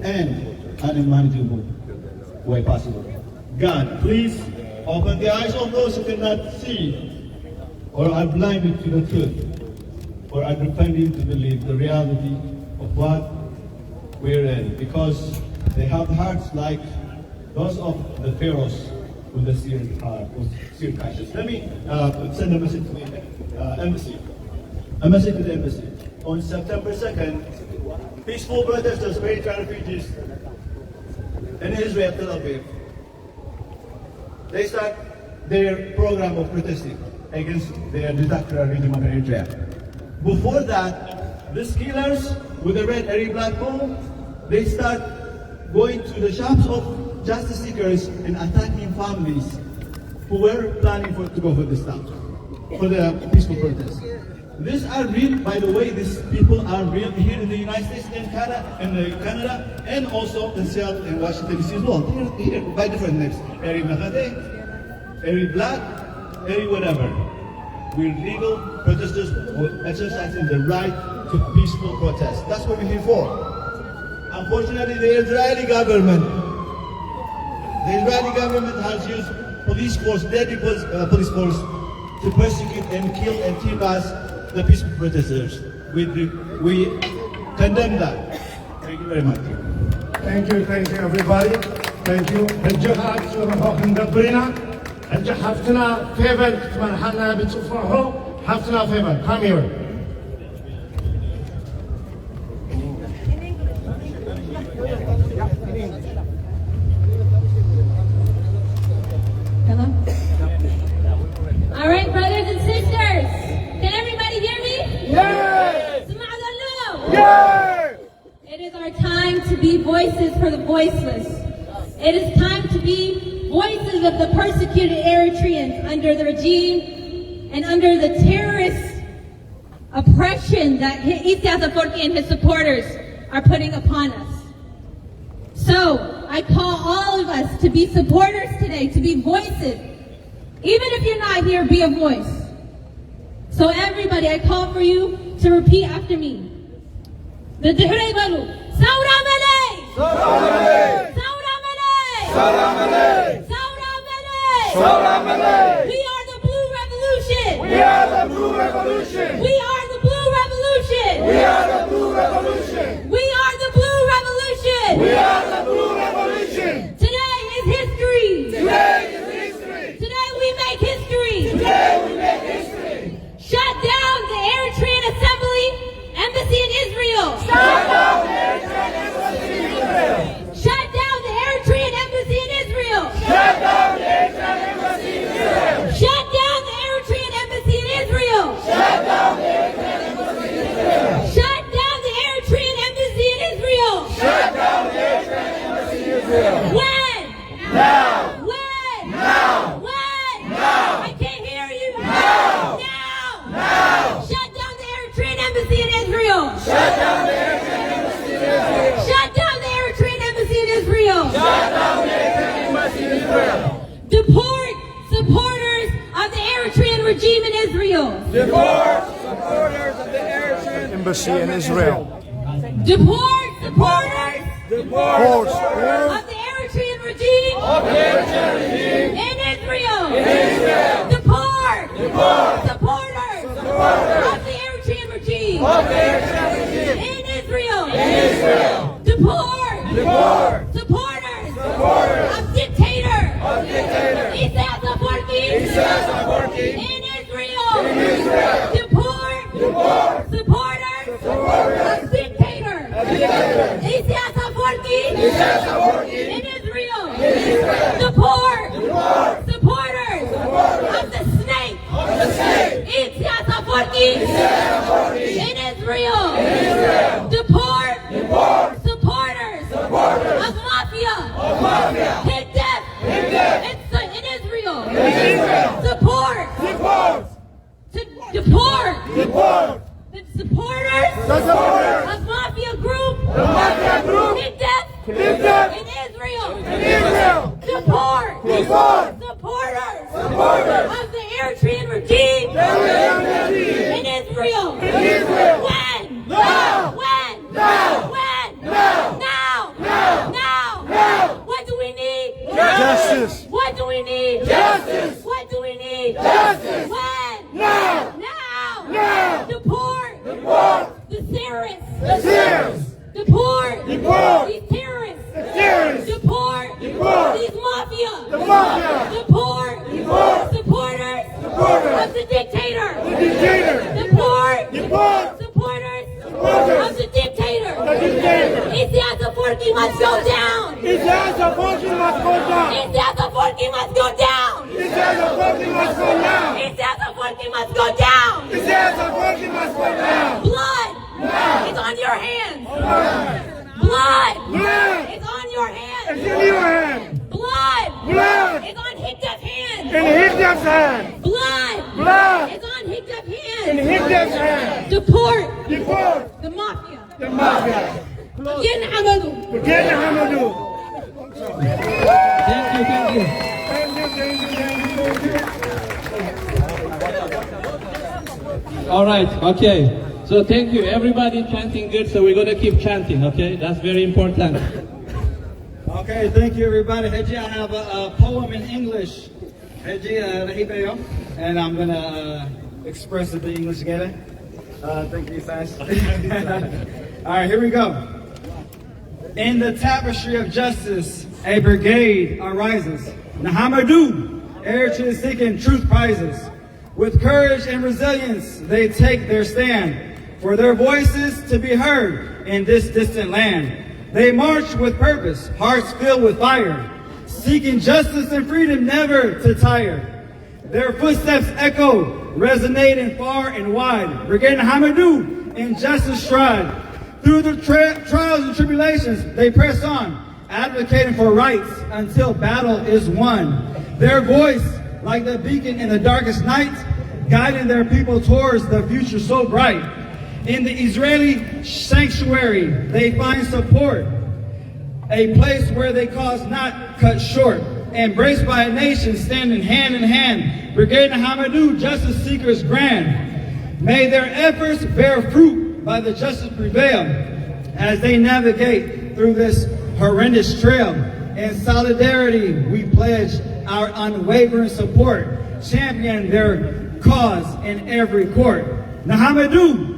and unimaginable way possible. God, please open the eyes of those who cannot see or are blinded to the truth or are pretending to believe the reality of what we're in, because they have hearts like those of the pharaohs with the seared conscience. Let me send a message to the embassy. A message to the embassy. On September 2nd, peaceful protesters for Eritrean refugees in Israel, Tel Aviv, they start their program of protesting against the dictatorial regime of Eritrea. Before that, these killers with the red Eri black hole, they start going to the shops of justice seekers and attacking families who were planning to go for this town, for the peaceful protest. These are real, by the way, these people are real here in the United States and Canada, and also in Seattle and Washington DC as well. They're here by different names. Eri Mechade, Eri Black, Eri whatever. We're legal protesters exercising the right to peaceful protest. That's what we're here for. Unfortunately, the Israeli government has used police force, deadly police force, to persecute and kill and tear-gas the peaceful protesters. We condemn that. Thank you very much. Thank you everybody. Thank you. الجهات شرفوك ندبرنا. الجه حفتنا فيبل كتمان حنا بتصفحه حفتنا فيبل. Come here. Hello? All right, brothers and sisters. Can everybody hear me? Yes! Yes! It is our time to be voices for the voiceless. It is time to be voices of the persecuted Eritreans under the regime and under the terrorist oppression that 𝐒𝐄𝐂𝐶 and his supporters are putting upon us. So, I call all of us to be supporters today, to be voices. Even if you're not here, be a voice. So everybody, I call for you to repeat after me. We are the Blue Revolution. We are the Blue Revolution. We are the Blue Revolution. We are the Blue Revolution. We are the Blue Revolution. We are the Blue Revolution. Today is history. Today is history. Today we make history. Today we make history. Shut down the Eritrean Embassy in Israel. Shut down the Eritrean Embassy in Israel. Shut down the Eritrean Embassy in Israel. Shut down the Eritrean Embassy in Israel. Shut down the Eritrean Embassy in Israel. Shut down the Eritrean Embassy in Israel. Shut down the Eritrean Embassy in Israel. Shut down the Eritrean Embassy in Israel. When? Now. When? Now. When? Now. I can't hear you. Now. Now. Now. Shut down the Eritrean Embassy in Israel. Shut down the Eritrean Embassy in Israel. Shut down the Eritrean Embassy in Israel. Shut down the Eritrean Embassy in Israel. Deport supporters of the Eritrean regime in Israel. Deport supporters of the Eritrean Embassy in Israel. Deport supporters of the Eritrean regime in Israel. Deport supporters of the Eritrean regime in Israel. Deport supporters of dictator 𝐒𝐶 in Israel. Deport supporters of dictator 𝐒𝐄𝐂𝐍𝐃 in Israel. Deport supporters of the snake 𝐒𝐄𝐂𝐍𝐃 in Israel. Deport supporters of mafia 𝐒𝐑𝐈𝐒 in Israel. Support to deport the supporters of mafia group 𝐒𝐑𝐈𝐒 in Israel. Deport supporters of the Eritrean regime in Israel. When? When? Now! What do we need? Justice. What do we need? Justice. What do we need? Justice. When? Now! Deport the terrorists. Deport these terrorists. Deport these mafia. Deport supporters of the dictator. Deport supporters of the dictator. 𝐒𝐄𝐂𝐍𝐃 must go down. 𝐒𝐄𝐂𝐍𝐃 must go down. 𝐒𝐄𝐂𝐍𝐃 must go down. Blood is on your hands. Blood is on your hands. Blood is on 𝐒𝐃𝐈𝐒's hands. Blood is on 𝐒𝐃𝐈𝐒's hands. Deport the mafia. Thank you. All right, okay. So thank you. Everybody chanting good, so we're going to keep chanting, okay? That's very important. Okay, thank you everybody. Heji, I have a poem in English. Heji, and I'm going to express it in English together. Thank you, Sash. All right, here we go. In the tapestry of justice, a brigade arises. Nahamadu, Eritrea is seeking truth prizes. With courage and resilience, they take their stand for their voices to be heard in this distant land. They march with purpose, hearts filled with fire, seeking justice and freedom never to tire. Their footsteps echo, resonating far and wide. Brigade Nahamadu, in justice stride. Through the trials and tribulations, they press on, advocating for rights until battle is won. Their voice, like the beacon in the darkest night, guiding their people towards the future so bright. In the Israeli sanctuary, they find support, a place where they cause not cut short. Embraced by a nation standing hand in hand, Brigade Nahamadu, justice seekers grand. May their efforts bear fruit by the justice prevail as they navigate through this horrendous trail. In solidarity, we pledge our unwavering support, champion their cause in every court. Nahamadu,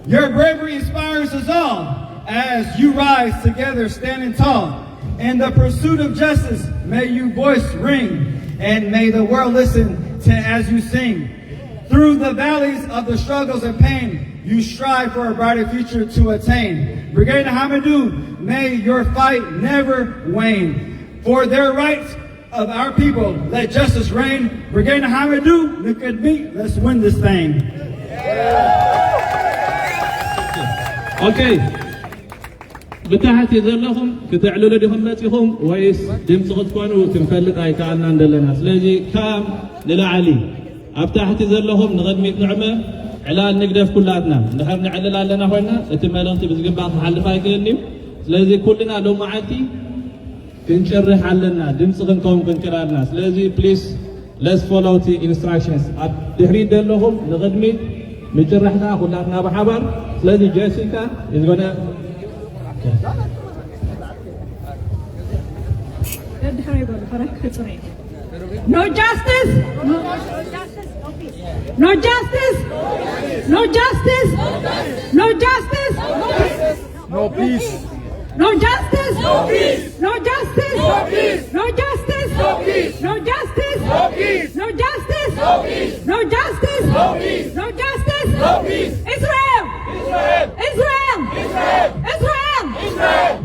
your bravery inspires us all as you rise together standing tall. In the pursuit of justice, may your voice ring, and may the world listen to as you sing. Through the valleys of the struggles and pain, you strive for a brighter future to attain. Brigade Nahamadu, may your fight never wane. For their rights of our people, let justice reign. Brigade Nahamadu, look at me, let's win this thing. Okay. بتاعتي ذلهم كتعلو لديهم ماتيهم ويس دمت غتكونوا كنفلق ايكالنا ندلنا سلازي كام للعلي ابتاحتي ذلهم نغدميت نعمه علان نقدف كلاتنا نحن نعلل لنا هنا اتمالنتي بزقباط حلف ايكلني سلازي كلنا لو معاتي كنشرح علنا دمت غنكم كنكرارنا سلازي بليز let's follow the instructions الدهري دلهم نغدميت مجرحنا كلاتنا بحبر سلازي جيسيكا is gonna No justice. No justice. No justice. No justice. No justice. No peace. No justice. No peace. No justice. No peace. No justice. No peace. No justice. No peace. No justice. No justice. No justice. Israel. Israel.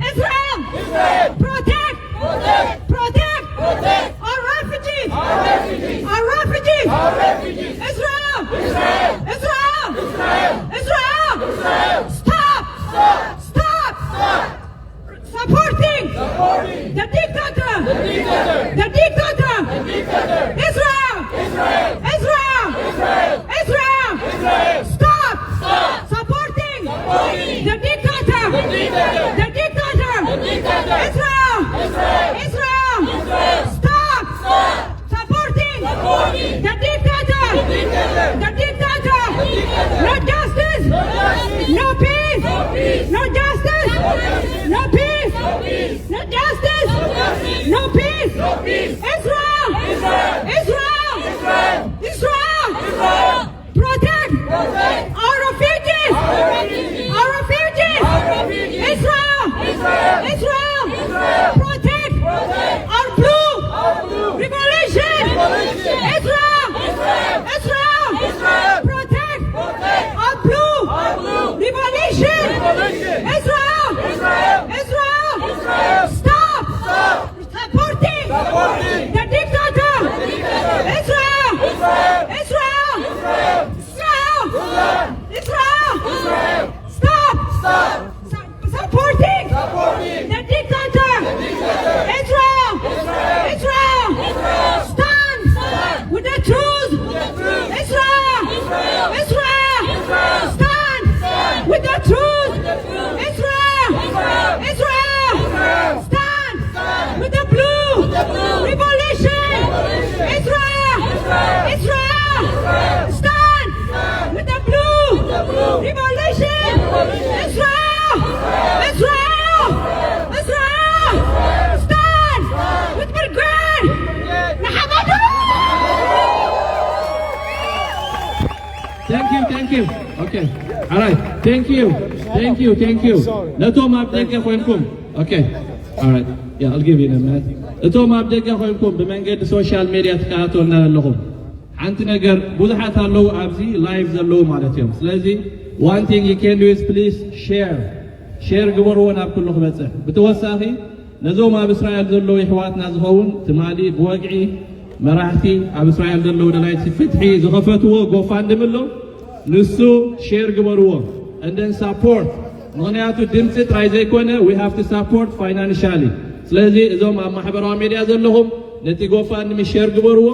Israel. Protect. Our refugees. Our refugees. Israel. Stop. Supporting the dictator. Israel. Stop supporting the dictator. Israel. Stop supporting the dictator. No justice. No peace. No justice. No peace. No justice. No peace. Israel. Protect our refugees. Israel. Protect our blue revolution. Israel. Protect our blue revolution. Israel. Stop supporting the dictator. Israel. Stop supporting the dictator. Israel. Stand with the truth. Israel. Stand with the truth. Israel. Stand with the blue revolution. Israel. Stand with the blue revolution. Israel. Stand with Belgrade. Thank you. Okay. All right. Thank you. ነቶም ኣብ ደገ ኮይንኩም. Okay. All right. Yeah, I'll give you a minute. ነቶም ኣብ ደገ ኮይንኩም ብመንገዲ ሶሻል ሚዲያ ተከታተሉና ኣለኹም። ሓንቲ ነገር ብዙሓት ኣለዉ ኣብዚ ላይቭ ዘለዉ ማለት እዮም። ስለዚ one thing you can do is please share ግበርዎ ናብ ኩሉ ክበፅሕ። ብተወሳኺ ነዞም ኣብ እስራኤል ዘለዉ ኣሕዋትና ዝኸውን ትማሊ ብወግዒ መራሕቲ ኣብ እስራኤል ዘለዉ ደላይቲ ፍትሒ ዝኸፈትዎ ጎፋንድም ኣሎ ንሱ ሼር ግበርዎ and then support ምክንያቱ ድምፂ ጥራይ ዘይኮነ we have to support financially ስለዚ እዞም ኣብ ማሕበራዊ ሚድያ ዘለኹም ነቲ ጎፋንድሚ ሼር ግበርዎ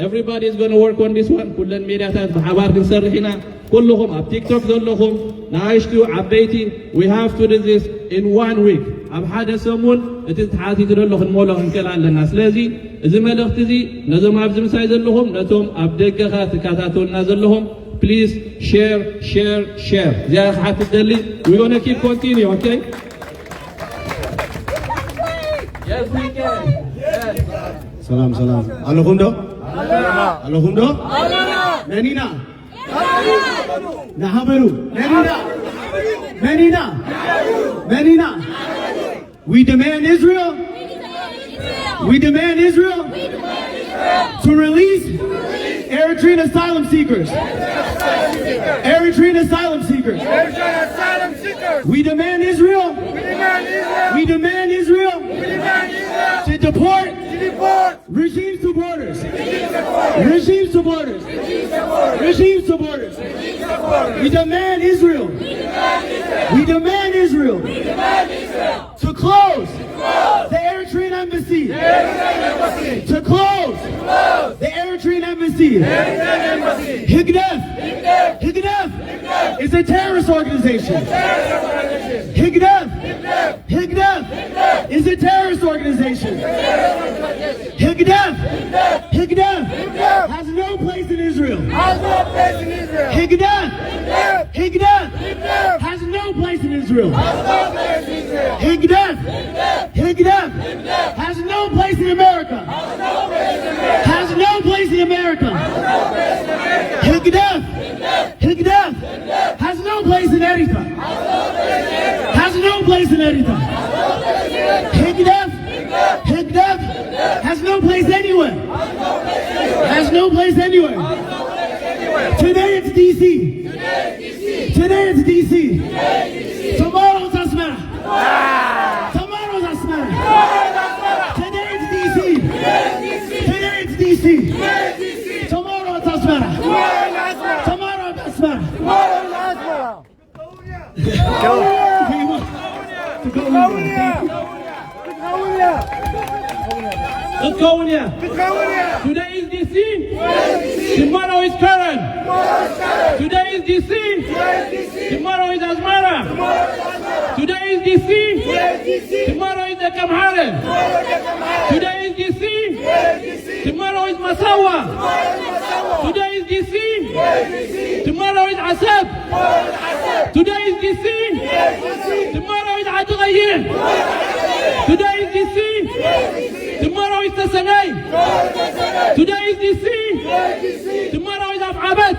everybody is going to work on this one ኩለን ሚድያታት ብሓባር ክንሰርሕ ኢና ኩልኹም ኣብ ቲክቶክ ዘለኹም ንኣሽቱ ዓበይቲ we have to do this in 1 week ኣብ ሓደ ሰሙን እቲ ተሓቲቱ ዘሎ ክንሞሎ ክንከል ኣለና ስለዚ እዚ መልእኽቲ እዚ ነዞም ኣብዚ ምሳይ ዘለኹም ነቶም ኣብ ደገኻ ትከታተሉና ዘለኹም please share እዚኣ ክሓት ትደሊ we're going to keep continue okay yes we can yes ሰላም ኣለኹም ዶ ነኒና ናሃበሩ ነኒና we demand Israel to release Eritrean asylum seekers. We demand Israel. To deport regimes to borders. We demand Israel. To close the Eritrean embassy. To close the Eritrean embassy. 𝐒𝐄𝐑𝐈 is a terrorist organization. 𝐒𝐄𝐑𝐈 is a terrorist organization. 𝐒𝐄𝐑𝐈 has no place in Israel. 𝐒𝐄𝐑𝐈 has no place in Israel. 𝐒𝐄𝐑𝐈 has no place in America. 𝐒𝐄𝐑𝐈 has no place in Eritrea. 𝐒𝐄𝐑𝐈 has no place anywhere. no place anywhere. Today it's DC. Today it's DC. Tomorrow it's Asmara. Tomorrow it's Asmara. Today it's DC. Today it's DC. Tomorrow it's Asmara. Tomorrow it's Asmara. Today is DC. Tomorrow is Karen. Today is DC. Tomorrow is Asmara. Today is DC. Tomorrow is Kamharen. Today is DC. Tomorrow is Masawa. Today is DC. Tomorrow is Asab. Today is DC. Tomorrow is 𝐒𝐄𝐂𝐍𝐃. Today is DC. Tomorrow is Tasanay. Today is DC. Tomorrow is Af'abat.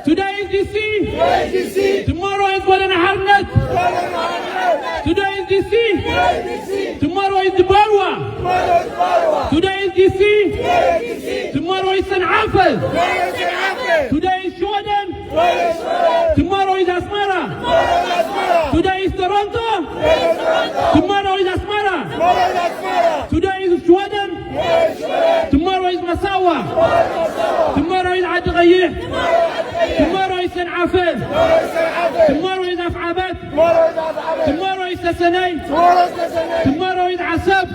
Today is DC. Tomorrow is Wadanaharnet. Today is DC. Tomorrow is Barwa. Today is DC. Tomorrow is San'afel. Today is Jordan. Tomorrow is Asmara. Today is Toronto. Tomorrow is Asmara. Today is Jordan. Tomorrow is Masawa. Tomorrow is 𝐒𝐄𝐂𝐍𝐃. Tomorrow is San'afel. Tomorrow is Af'abat. Tomorrow is Tasanay. Tomorrow is Asab.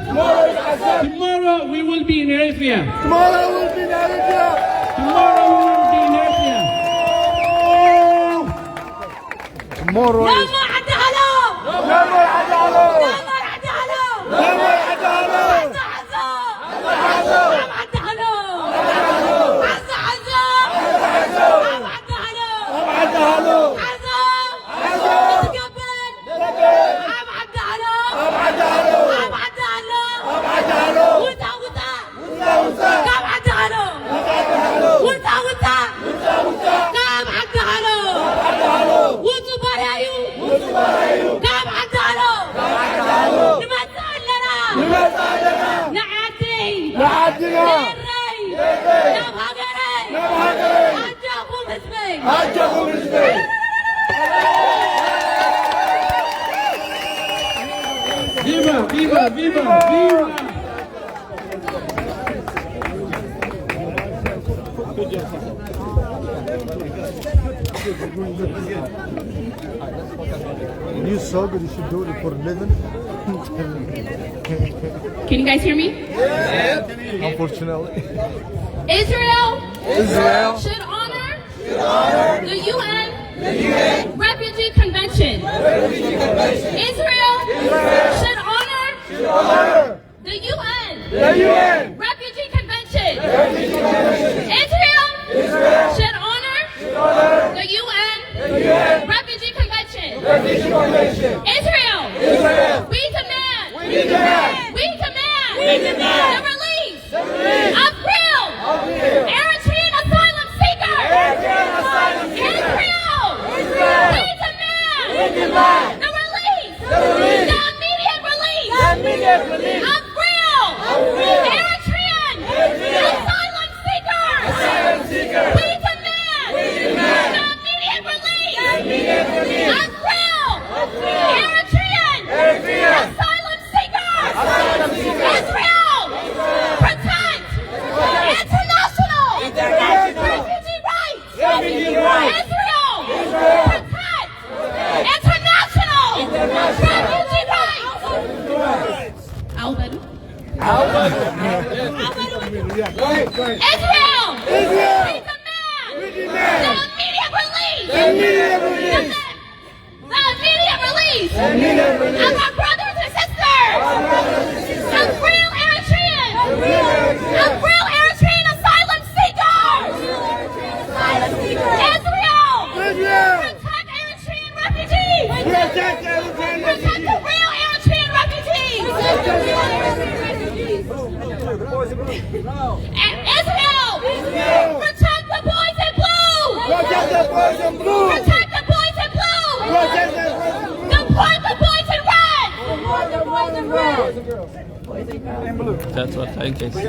Tomorrow we will be in Eritrea. Tomorrow we will be in Eritrea. Tomorrow we will be in Eritrea. Tomorrow is... Viva, viva, viva, viva! You so good, you should do it for a living. Can you guys hear me? Unfortunately. Israel Israel should honor the UN Refugee Convention. Israel should honor the UN Refugee Convention. Israel should honor the UN Refugee Convention. Israel, we demand the release of real Eritrean asylum seekers. Israel, we demand the release, the immediate release of real Eritrean asylum seekers. We demand the immediate release of real Eritrean asylum seekers. Israel, protect international refugee rights. Israel, protect international refugee rights. Albany. Israel, we demand the immediate release of our brothers and sisters, of real Eritrean asylum seekers. Israel, protect Eritrean refugees. Protect the real Eritrean refugees. Israel, protect the boys in blue. Protect the boys in blue. Protect the boys in blue. Deport the boys in red. Deport the boys in red. blue. That's what I can say.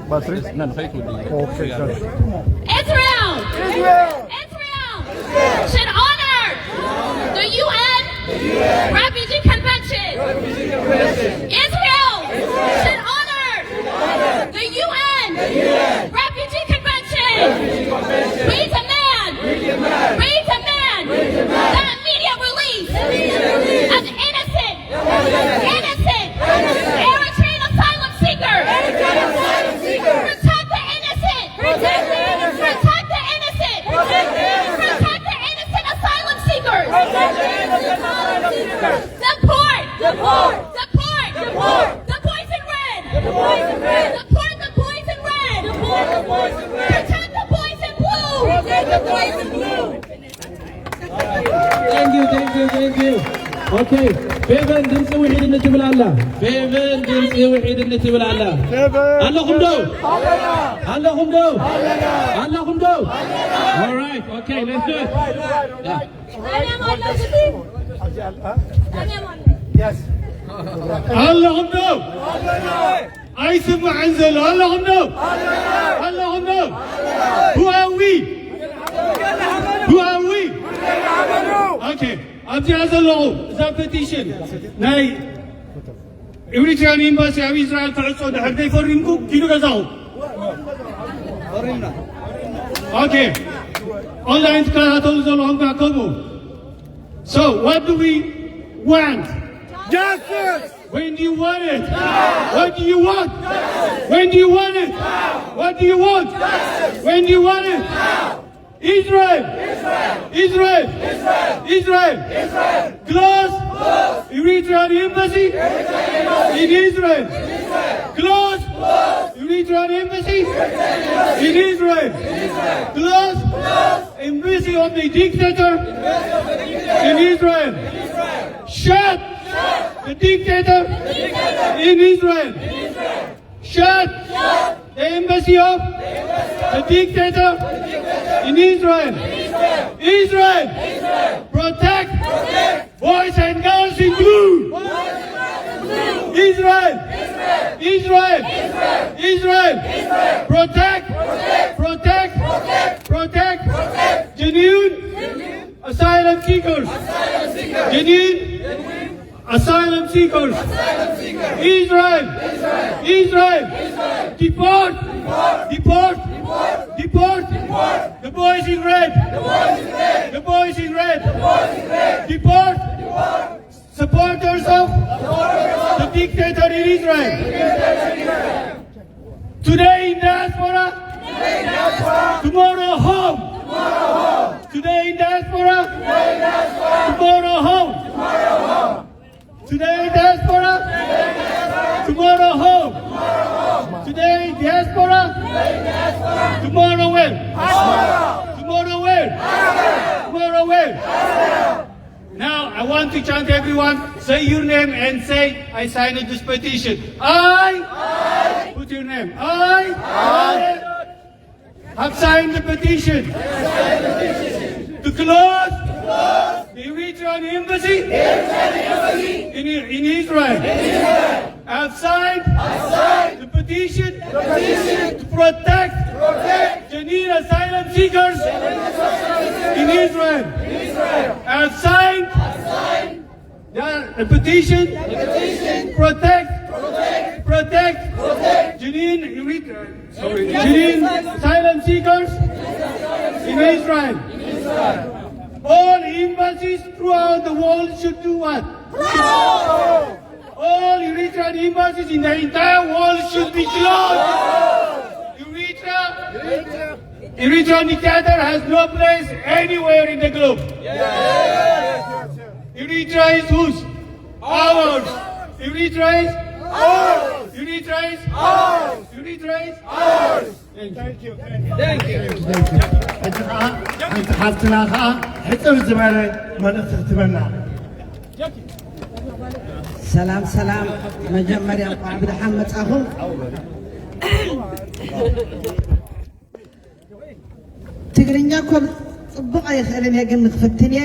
Battery? Okay, got it. Israel! Israel! Israel! Should honor the UN Refugee Convention. Israel should honor the UN Refugee Convention. We demand that immediate release of innocent Eritrean asylum seekers. Protect the innocent. Protect the innocent asylum seekers. Deport the boys in red. Deport the boys in red. Protect the boys in blue. Thank you. Okay. Bevan ድምጽ ውሒድነት ይብል አላ Bevan ድምጽ ውሒድነት ይብል አላ አለኹም ዶ All right. Okay, let's do it. Yes. አለኹም ዶ አይስማዕ እንዘሎ አለኹም ዶ Who are we? Okay. ኣብዚኣ ዘለኹ እዛ ፔቲሽን ናይ ኤሪትራን ኤምባሲ ኣብ እስራኤል ክዕፆ ድሕር ዘይፈሪምኩ ኪዱ ገዛኹም Okay. Online ትከታተሉ ዘለኹም ካከቡ So what do we want? Justice! When do you want it? What do you want? When do you want it? What do you want? When do you want it? Israel! Close Eritrean embassy in Israel. Close Eritrean embassy in Israel. Close embassy of the dictator in Israel. Shut the dictator in Israel. Shut the embassy of the dictator in Israel. Protect boys and girls in blue. Israel. Protect genuine asylum seekers. Israel. Deport the boys in red. Deport supporters of the dictator in Israel. Today in diaspora, tomorrow home. Today in diaspora, tomorrow home. Today diaspora, tomorrow home. Today diaspora, tomorrow where? Now I want to chant everyone, say your name and say, I signed this petition. Put your name. I have signed the petition to close the Eritrean embassy in Israel. I have signed the petition to protect genuine asylum seekers in Israel. I have signed the petition to protect genuine asylum seekers in Israel. All embassies throughout the world should do what? All Eritrean embassies in the entire world should be closed. Eritrean dictator has no place anywhere in the globe. Eritrea is whose? Ours. Eritrea is ours. Thank you. أنت حاطنا حتى الزمان ما نتمنى. ሰላም መጀመሪያ ዓብድ ሐመድ አኹ ትግርኛ ኮ بقى يخليني أجن ختني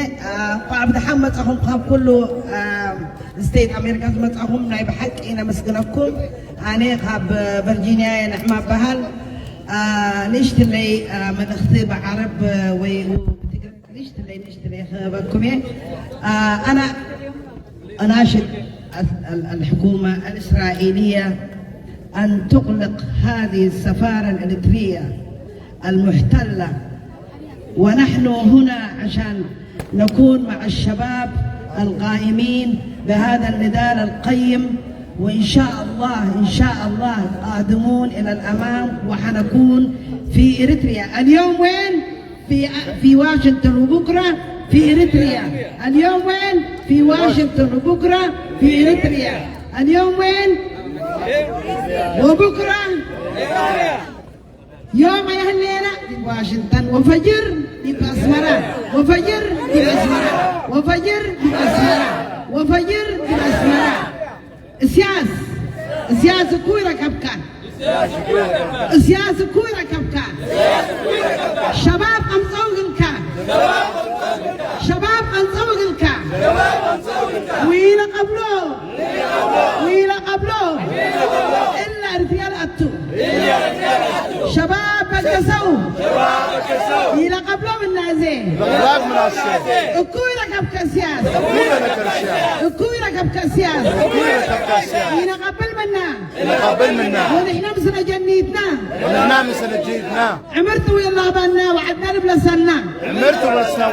عبد الحمد أخهم خاب كله ستيت أمريكا متأخهم نايب حق إنا مسكنكم أنا خاب فرجينيا نحما بهال نشتري من اختبار عرب نشتري بكم أنا أناشد الحكومة الإسرائيلية أن تغلق هذه السفارة الإريترية المحتلة، ونحن هنا عشان نكون مع الشباب القائمين بهذا النضال القيم، وإن شاء الله قادمون إلى الأمام وحنكون في إريتريا. اليوم وين؟ في واشنطن، وبكرة في إريتريا. اليوم وين؟ في واشنطن، وبكرة في إريتريا. اليوم وين؟ وبكرة يوم الليلة في واشنطن، وفجر في أسمرة، وفجر في أسمرة، وفجر في أسمرة، وفجر في أسمرة. السياسة كويرة كبكان، السياسة كويرة كبكان. شباب أمصوغ الكان، شباب أمصوغ الكان. ويلا قبله إلا رجال أتو شباب بكسو إلى قبله من نازين أكوي ركب كسياس، أكوي ركب كسياس إلى قبل منا ونحن مسنا جنيتنا عمرتوا يلا بنا وعدنا بلسنا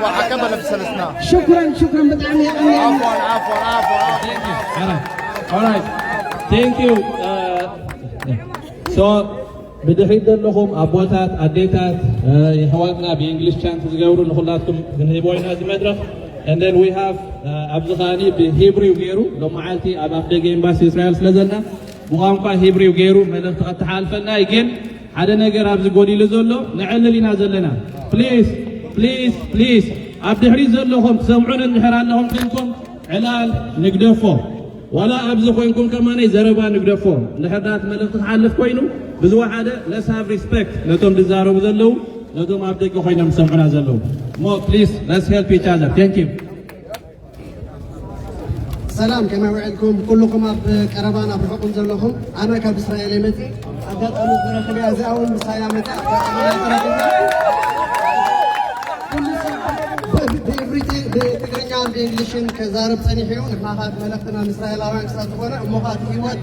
وعكبنا بسلسنا. شكرا بدعمي عفوا. All right. Thank you. So بدحيد لكم أبوات أديتات يحوالنا بإنجليش chant تزجوروا لخلاتكم من هيبوينا هذه مدرسة. And then we have أبزخاني بهيبري وغيره لو معلتي أفدقة إمباسي إسرائيل سلزلنا بقامقا هيبري وغيره مدرسة تحالفنا يجين هذا نجار أبز قولي لزولو نعلن لنا زلنا. Please أبدحري زلهم سمعون النحران لهم كنكم علال نقدفو ولا أبز خوينكم كمان يزربا نقدفو نحرات ملك تحالف كوينو بزوا حدا let's have respect لتوم دزارو بزلو لتوم أبدك خوينا مسمعنا زلو. Please let's help each other. Thank you. سلام كما وعدكم كلكم بقربان أبرحكم زلهم. أنا كإسرائيلي متي أقدر أقول خليها زاون مسايا متي بتقرنيا بإنجليشن كزارب سنيحيو نحن هاد ملكتنا إسرائيل أوان كسات دخونا مخات إيوات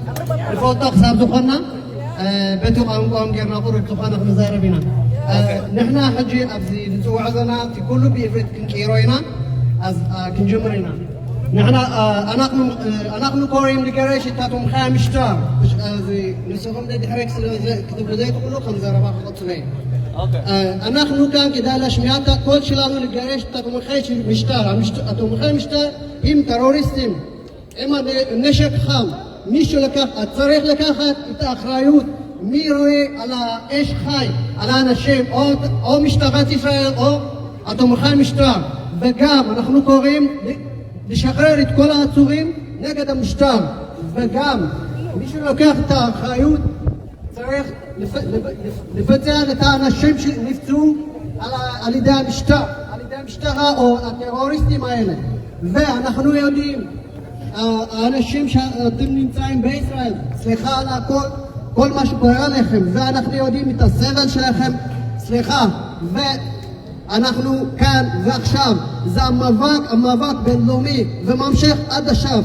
الفوتو كسات دخونا بيتو قام غيرنا قرر دخونا مزاربينا نحن حجي أبزي نتوعزنا كله بإفريت كنكيروينا از كنجمرينا نحن أنا كوريم لقريش تاتم خامشتا زي نسوهم دي حريك كتب لدي كله خمزة ربا خلط سنين أنا كان كده لشمياتا كل شلانو لقريش تاتم خيش مشتار تاتم خيش مشتار هم تروريستين إما نشك خام ميشو لكاخ التصريح لكاخت التأخرايوت ميروي على إيش خاي على أناشيم أو مشتغلات إسرائيل أو أتم خيش مشتار וגם אנחנו קוראים לשחרר את כל העצורים נגד המשטר, וגם מי שלוקח את האחריות צריך לפצע את האנשים שנפצעו על ידי המשטרה או הטרוריסטים האלה. ואנחנו יודעים האנשים שאתם נמצאים בישראל, סליחה על הכל, כל מה שקורה לכם, ואנחנו יודעים את הסבל שלכם, סליחה. אנחנו כאן ועכשיו, זה המאבק בינלאומי וממשיך עד עכשיו,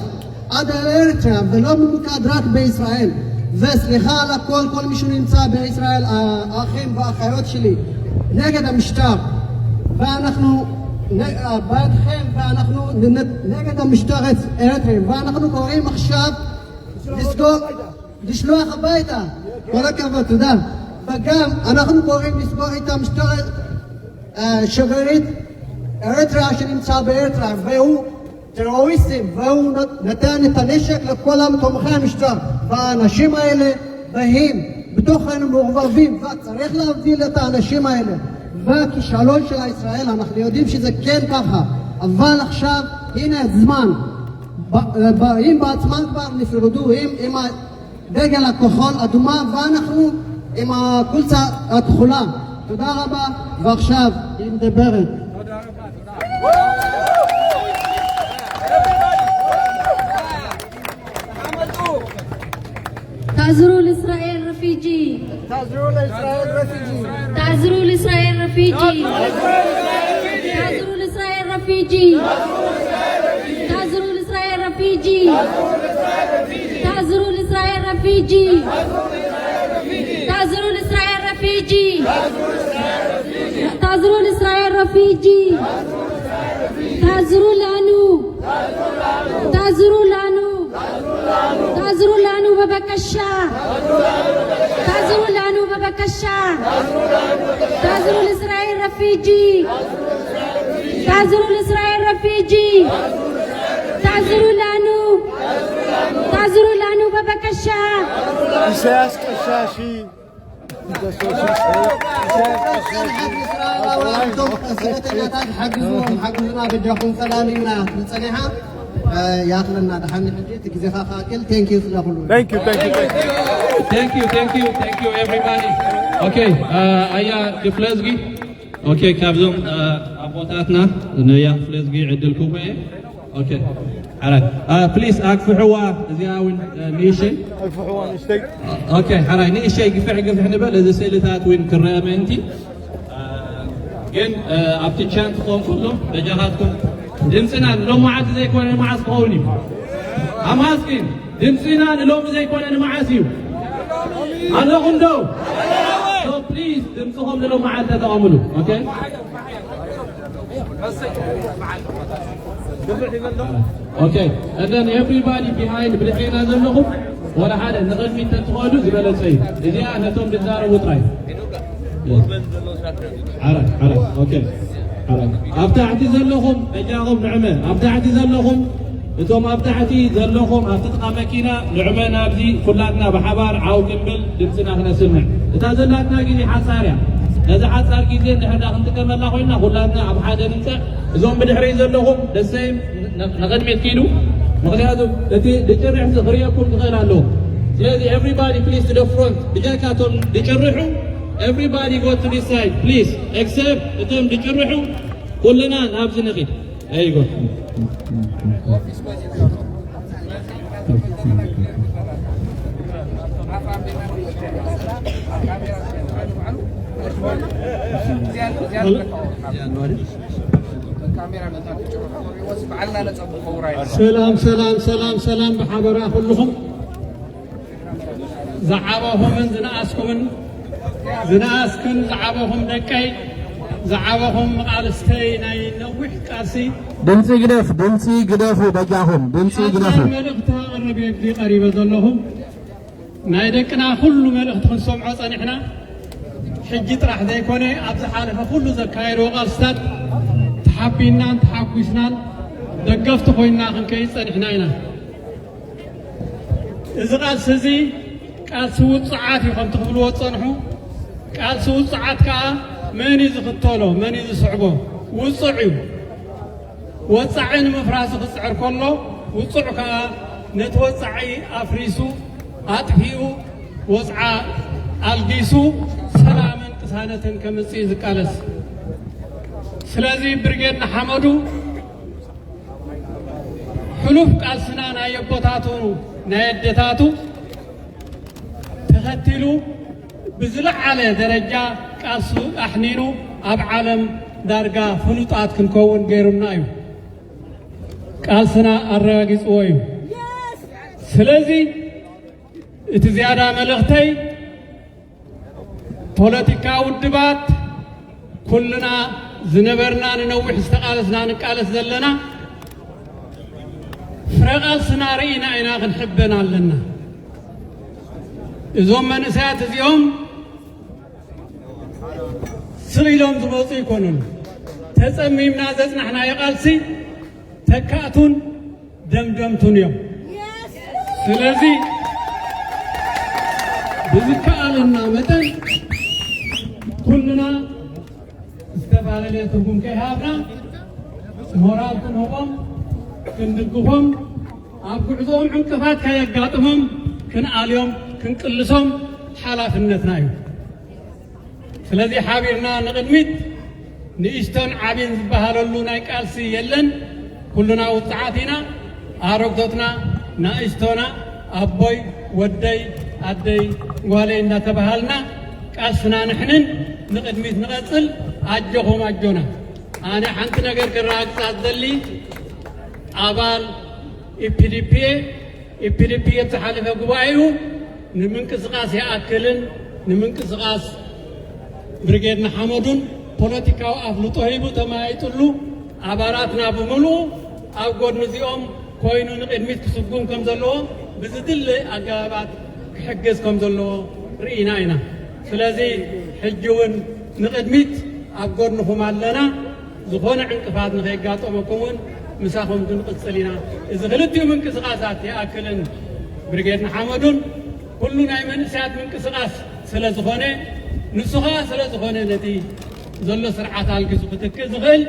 עד אריתריאה, ולא ממוקד רק בישראל. וסליחה על הכל, כל מי שנמצא בישראל, האחים והאחיות שלי, נגד המשטר. ואנחנו בעדכם, ואנחנו נגד המשטר אריתריאי, ואנחנו קוראים עכשיו לשלוח הביתה. כל הכבוד, תודה. וגם אנחנו קוראים לסגור את המשטר שגרית אריתריאה שנמצא באריתריאה, והוא טרוריסטים, והוא נתן את הנשק לכל תומכי המשטר, והאנשים האלה באים בתוכנו מעורבבים, וצריך להבדיל את האנשים האלה. והכישלון של ישראל, אנחנו יודעים שזה כן ככה, אבל עכשיו הנה הזמן, הם בעצמם כבר נפרדו, הם עם הדגל הכחול אדומה, ואנחנו עם הקולצה הכחולה. תודה רבה, ועכשיו היא מדברת. تعذروا لإسرائيل رفيجي تعذروا لإسرائيل رفيجي تعذروا لإسرائيل رفيجي تعذروا لإسرائيل رفيجي تعذروا لإسرائيل رفيجي تعذروا لإسرائيل رفيجي تعذروا لإسرائيل رفيجي تعذروا لإسرائيل رفيجي تعذروا لانو تعذروا لانو تعذروا لانو ببكشا تعذروا لانو ببكشا تعذروا لإسرائيل رفيجي تعذروا لإسرائيل رفيجي تعذروا لانو تعذروا لانو ببكشا إساس كشاشي حجزنا بدكم سلامنا نصنعها ياخلنا دحني حجيت كذا خاكل ثانك يو لكم ثانك يو everybody okay ايا كفلزغي okay كابزم ابوتاتنا نيا فلزغي عدلكم ايه okay alright please اكفحوا زياون نيشي اكفحوا نيشي okay alright نيشي قفح نبل اذا سيلتات وين كرامنتي ግን ኣብቲ ቻንት ቆም كلهم በጃሃትኩም ድምጽና ሎም ማዓት ዘይኮነ ማዓስ ቆውኒ ኣማስኪን ድምጽና ሎም ዘይኮነ ማዓስ እዩ ኣለኹም ዶ so please ድምጽኹም ሎም ማዓት ተጠቀሙሉ okay okay and then everybody behind ብድሕሪና ዘለኹም ወላ ሓደ ንቕድሚት ተትኸዱ ዝበለጸ እዩ እዚኣ ነቶም ድዛረቡ ጥራይ عرب اوكي عرب ابتعتي زلهم اجاهم نعمه ابتعتي زلهم انتم ابتعتي زلهم ابتقى ماكينه نعمنا بزي كلاتنا بحبار عاو قنبل دمسنا خنا سمع اذا زلاتنا غيزي حصاريا هذا حصار غيزي نحن نتكمل خوينا كلاتنا اب حدا ننسى اذا بدحري زلهم دسيم نقدمت كيلو مغلياتو دجرح زغريكم تغيرالو لازم everybody please to the front بجاكاتهم دجرحوا everybody go to this side please except اتم دجرحوا كلنا نابز نخيد ايغو سلام سلام سلام سلام بحضرة كلهم زعابهم من زناسكم زناسكن زعابهم دكاي زعابهم قالستي ناي نوح قاسي دمسي قدف بجاهم دمسي قدف ملقت قرب يدي قريب زلهم ناي دكنا كل ملقت خنسمعوا صنحنا حجي طرح ذا يكوني ابز حالفه كل زكايرو قالستات تحبينا تحكوسنا دقفت خوينا خنكي صنحنا هنا اذا قال سزي قال سوت ساعات يكون تقبلوا تصنحوا قال سوت ساعات كا من يزختلو من يزصعبو وصعيو وصعين مفراس قصعر كله وصع كا نتوصعي افريسو اطفيو وصع القيسو سلام قسانه كمصي زقالس سلازي برغيدنا حمدو حلوف قال سنانا يبوتاتو نايدتاتو تختلو بزلع على درجة قاسو أحنينو أب عالم دارقا فلوطات كنكون غيرنا أيو قاسنا الرواقص أويو سلازي اتزيادة ملغتي بوليتيكا ودبات كلنا زنبرنا ننوح استقالسنا نقالس زلنا فرقالسنا رئينا اينا غنحبنا لنا إذا من ساعات اليوم سريلهم زبوطي يكونون تسميم نازز نحن يقالسي تكاتون دمدمتون يوم سلازي بذكالنا متن كلنا استفعل ليتكم كيهابنا مورالكم هم كندقهم أبقعزهم عنكفات كيقاطهم كن اليوم كنقلصهم حلافنتنا እዩ ስለዚህ ሓቢርና ንቅድሚት ንእሽቶን ዓብን ዝበሃለሉ ናይ ቃልሲ የለን ኩሉና ውፅዓት ኢና ኣረግቶትና ንእሽቶና ኣቦይ ወደይ أدي قالي إن تبهلنا كأسنا نحنن نقدميت نقتل أجهم أجونا أنا حنت نجر كراك صادلي أبال إبريبي يتحالف قبائله نمنك زغاس يأكلن نمنك زغاس بريغيدنا حمدون بوليتيكاو أفلطو هيبو تمايتلو أباراتنا بملو أو قد نزيهم كوينو نقدميت كسبكم كم زلو بزدل أقابات كحجز كم زلو رئينا إنا سلازي حجون نقدميت أقول نفهم علينا زخون عنكفات نغيقات أمكمون مساهم دون قصلينا إذا غلطيو من كسغاسات يأكلن بريغيدنا حمدون كلنا من ساعات من كسغاس سلازخونه نسخة سلازخونه التي زل سرعات الجزء بتكزغل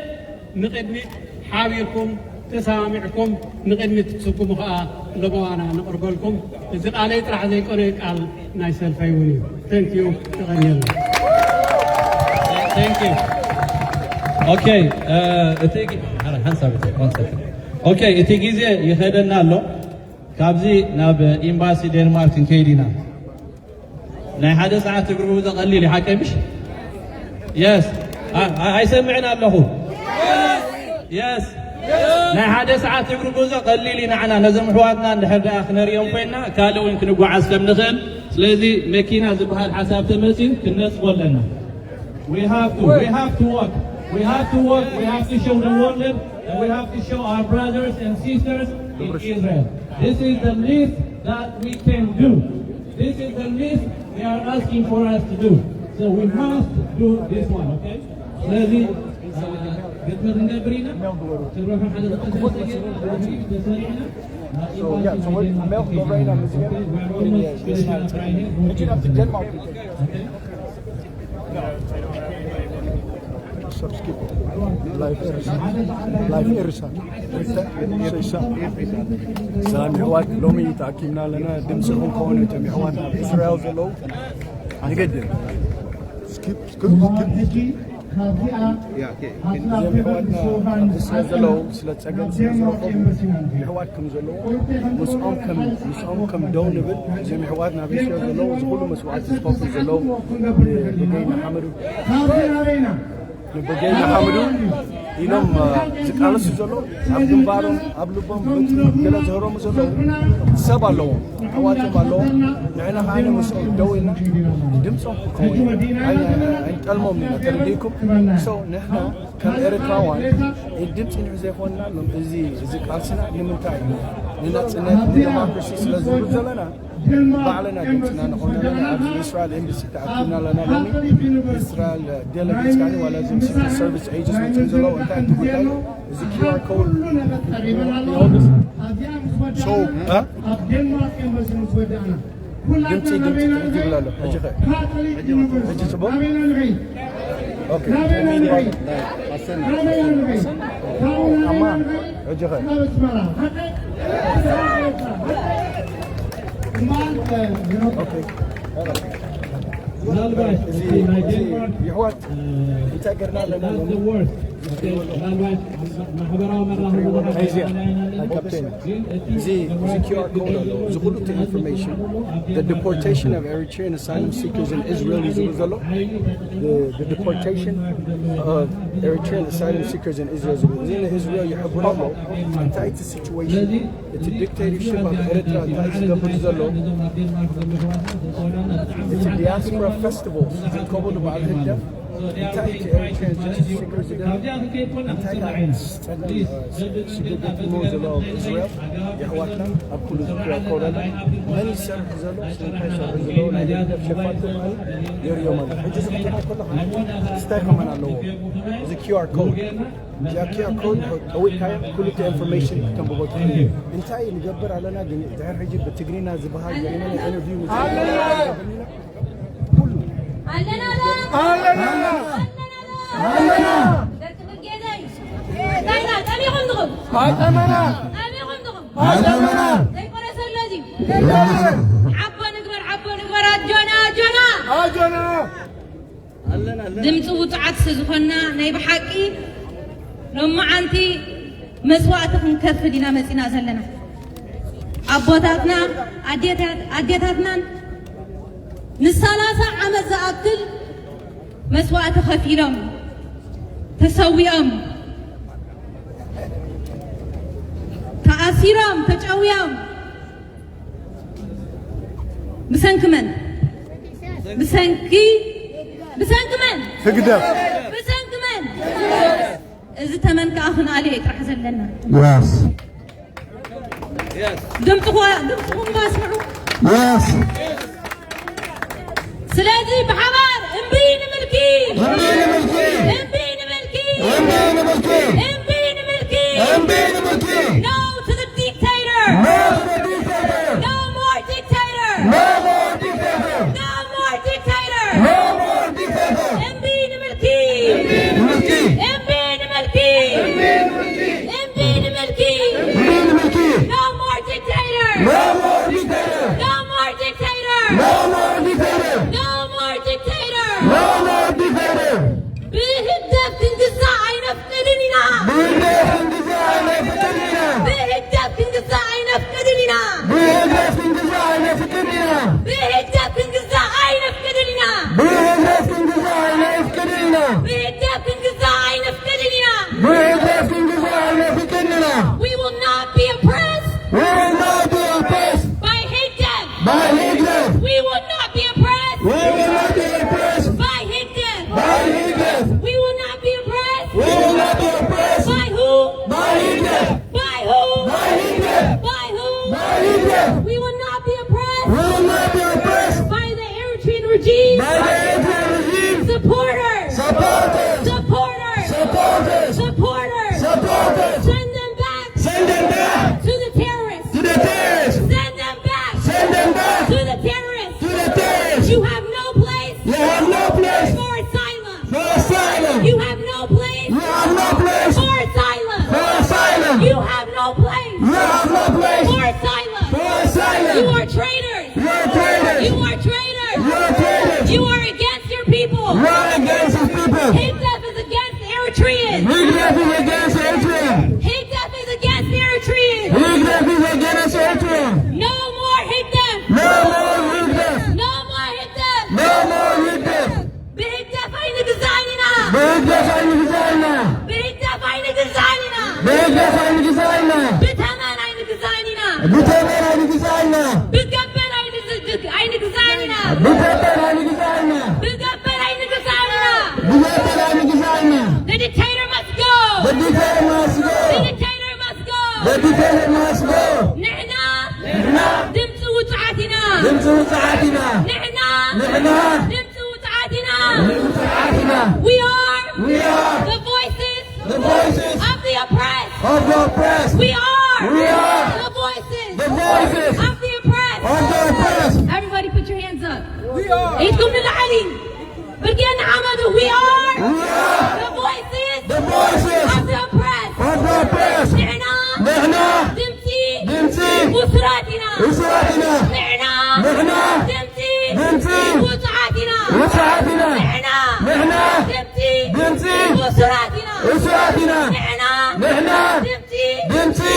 نقدمي حاويكم تسامعكم نقدمي تسكم خا لبوانا نقربلكم إذا عليت راح يكون قال نايسل فيوني ثانك يو تغنينا ثانك يو اوكي اتيجي انا حنسب اوكي اتيجي زي يخدنا له كابزي ناب امباسي دنمارك كيدينا ناي حدا ساعه تقربوا قليل يحكمش يس هاي سمعنا له يس ناي حدا ساعه تقربوا قليل نعنا نزم حواتنا ندحر اخنا ريوم فينا كالو يمكن نقعد كم نخل سلازي ماكينه زبحال حساب تمسين كنصبر لنا we have to work we have to show the world and we have to show our brothers and sisters in Israel. This is the least that we can do. This is the least they are asking for us to do. So we must do this one, okay? Lady, so we're milk go right on this again. Did you have to Denmark? Subscribe. Live إرسال. سلام حوات لومي تأكيدنا لنا دمسهم كونه تم حوات إسرائيل زلو. نقدر. Skip. Yeah, okay. حواتنا إسرائيل زلو سلت سجن حواتكم زلو مسؤومكم دونبل زي حواتنا بإسرائيل زلو زغلوا مسؤولات الصوف زلو بقينا حمدو. نبغينا حمدو إنهم زكالس زلو عبدم بارم عبلوبم بلا زهرهم زلو سبع لون حواتهم بالون نحنا هاينا مسؤول دوينا دمسهم كوي هاي كلمة من ترديكم سو نحنا كم إرتراوان الدمس نحزقونا لهم إزي كالسنا نمنتاي نناتنا ديمقراطية سلازم زلنا بعلنا دمسنا نقولنا لنا إسرائيل إمباسي تأكدنا لنا لمي إسرائيل ديليجيتس كاني ولا زم سيكريت سيرفيس ايجنتس متنزلوا انت تقول is a QR code so ها دمتي لا لا اجي سبو اوكي اما اجي اوكي يحوات يتاجرنا لنا the QR code زغلوا the information the deportation of Eritrean asylum seekers and Israelis the deportation of Eritrean asylum seekers and Israel يحبون الله انتهت السيتويشن it's a dictatorship of Eritrea انتهت قبل زلو it's a diaspora festival قبل بعد هدف انتهت Eritrean seekers انتهت سجدت زلو Israel يحواتنا أبكل ذكر كورونا من يسرح زلو سنتايسر زلو نجد شفات يوم هذا حجز بتاعنا كلها استاكم من الله the QR code يا QR code أول كاي كل information كم بقول انتهي نجبر علينا ده حجي بتجرينا زبها جرينا interview دمت وطعت سزخنا نايب حقي لما عنتي مسواتكم كف دينا مسينا زلنا أبوتاتنا أديتاتنا نسالاسا عمل زأكل مسوات خفيرم تسويم تأثيرم تجاويم بسنكمن بسنكي بسنكمن فقدر بسنكمن إذا تمن كأخن عليك راح زلنا Yes. دمتكم باسمعوا Yes. سلازي بحمار امبين ملكي امبين ملكي امبين ملكي امبين ملكي امبين ملكي امبين ملكي No to the dictator No to the dictator No more dictator No more dictator No more dictator No more dictator امبين ملكي ملكي امبين ملكي امبين ملكي امبين ملكي No more dictator No more dictator No more dictator No more dictator No more dictator No more dictator بهدف تنقصع ينفقدنينا بهدف انقطاع نفقدنا بهدف تنقصع ينفقدنينا بهدف انقطاع نفقدنا بهدف تنقصع ينفقدنينا بهدف انقطاع نفقدنا بهدف تنقصع ينفقدنينا بهدف انقطاع نفقدنا We will not be oppressed We will not be oppressed by hate death by Hitler. We will not be oppressed We will not be oppressed by hate death by Hitler. We will not be oppressed We will not be oppressed by who by Hitler. By who By Hitler. By who By Hitler. We will not be oppressed We will not be oppressed by the Eritrean regime by the Eritrean regime. Supporters Supporters. Supporters Supporters. Supporters Supporters. Send them back Send them back to the terrorists to the terrorists. Send them back Send them back to the terrorists to the terrorists. You have no place You have no place for asylum for asylum. You have no place You have no place for asylum for asylum. You have no place You have no place for asylum for asylum. You are traitors You are traitors. You are traitors You are traitors. You are against your people You are against his people. Hate death is against Eritreans Hitler is against Eritrea. Hate death is against Eritreans Hitler is against Eritrea. No more hate death No more Hitler. No more hate death No more Hitler. بهيت death عين جزاينا بهدف عن جزائنا. بهيت death عين جزاينا بهدف عن جزائنا. بثمن عين جزاينا بثمن عن جزائنا. بتقبل عين جزاينا بثمن عن جزائنا. بتقبل عين جزاينا بثمن عن جزائنا. The dictator must go The dictator must go. The dictator must go The dictator must go. نحنا نحن دمت وسعتنا دمت وسعتنا. نحنا نحن دمت وسعتنا دمت وسعتنا. We are the voices of the oppressed of the oppressed. We are the voices voices of the oppressed of the oppressed. Everybody put your hands up ايدكم للعلي بقينا عمدوا We are the voices of the oppressed of the oppressed. نحن دمتي وسراتنا وسراتنا. نحن دمتي وسعاتنا نحن دمتي وسراتنا وسراتنا. نحن دمتي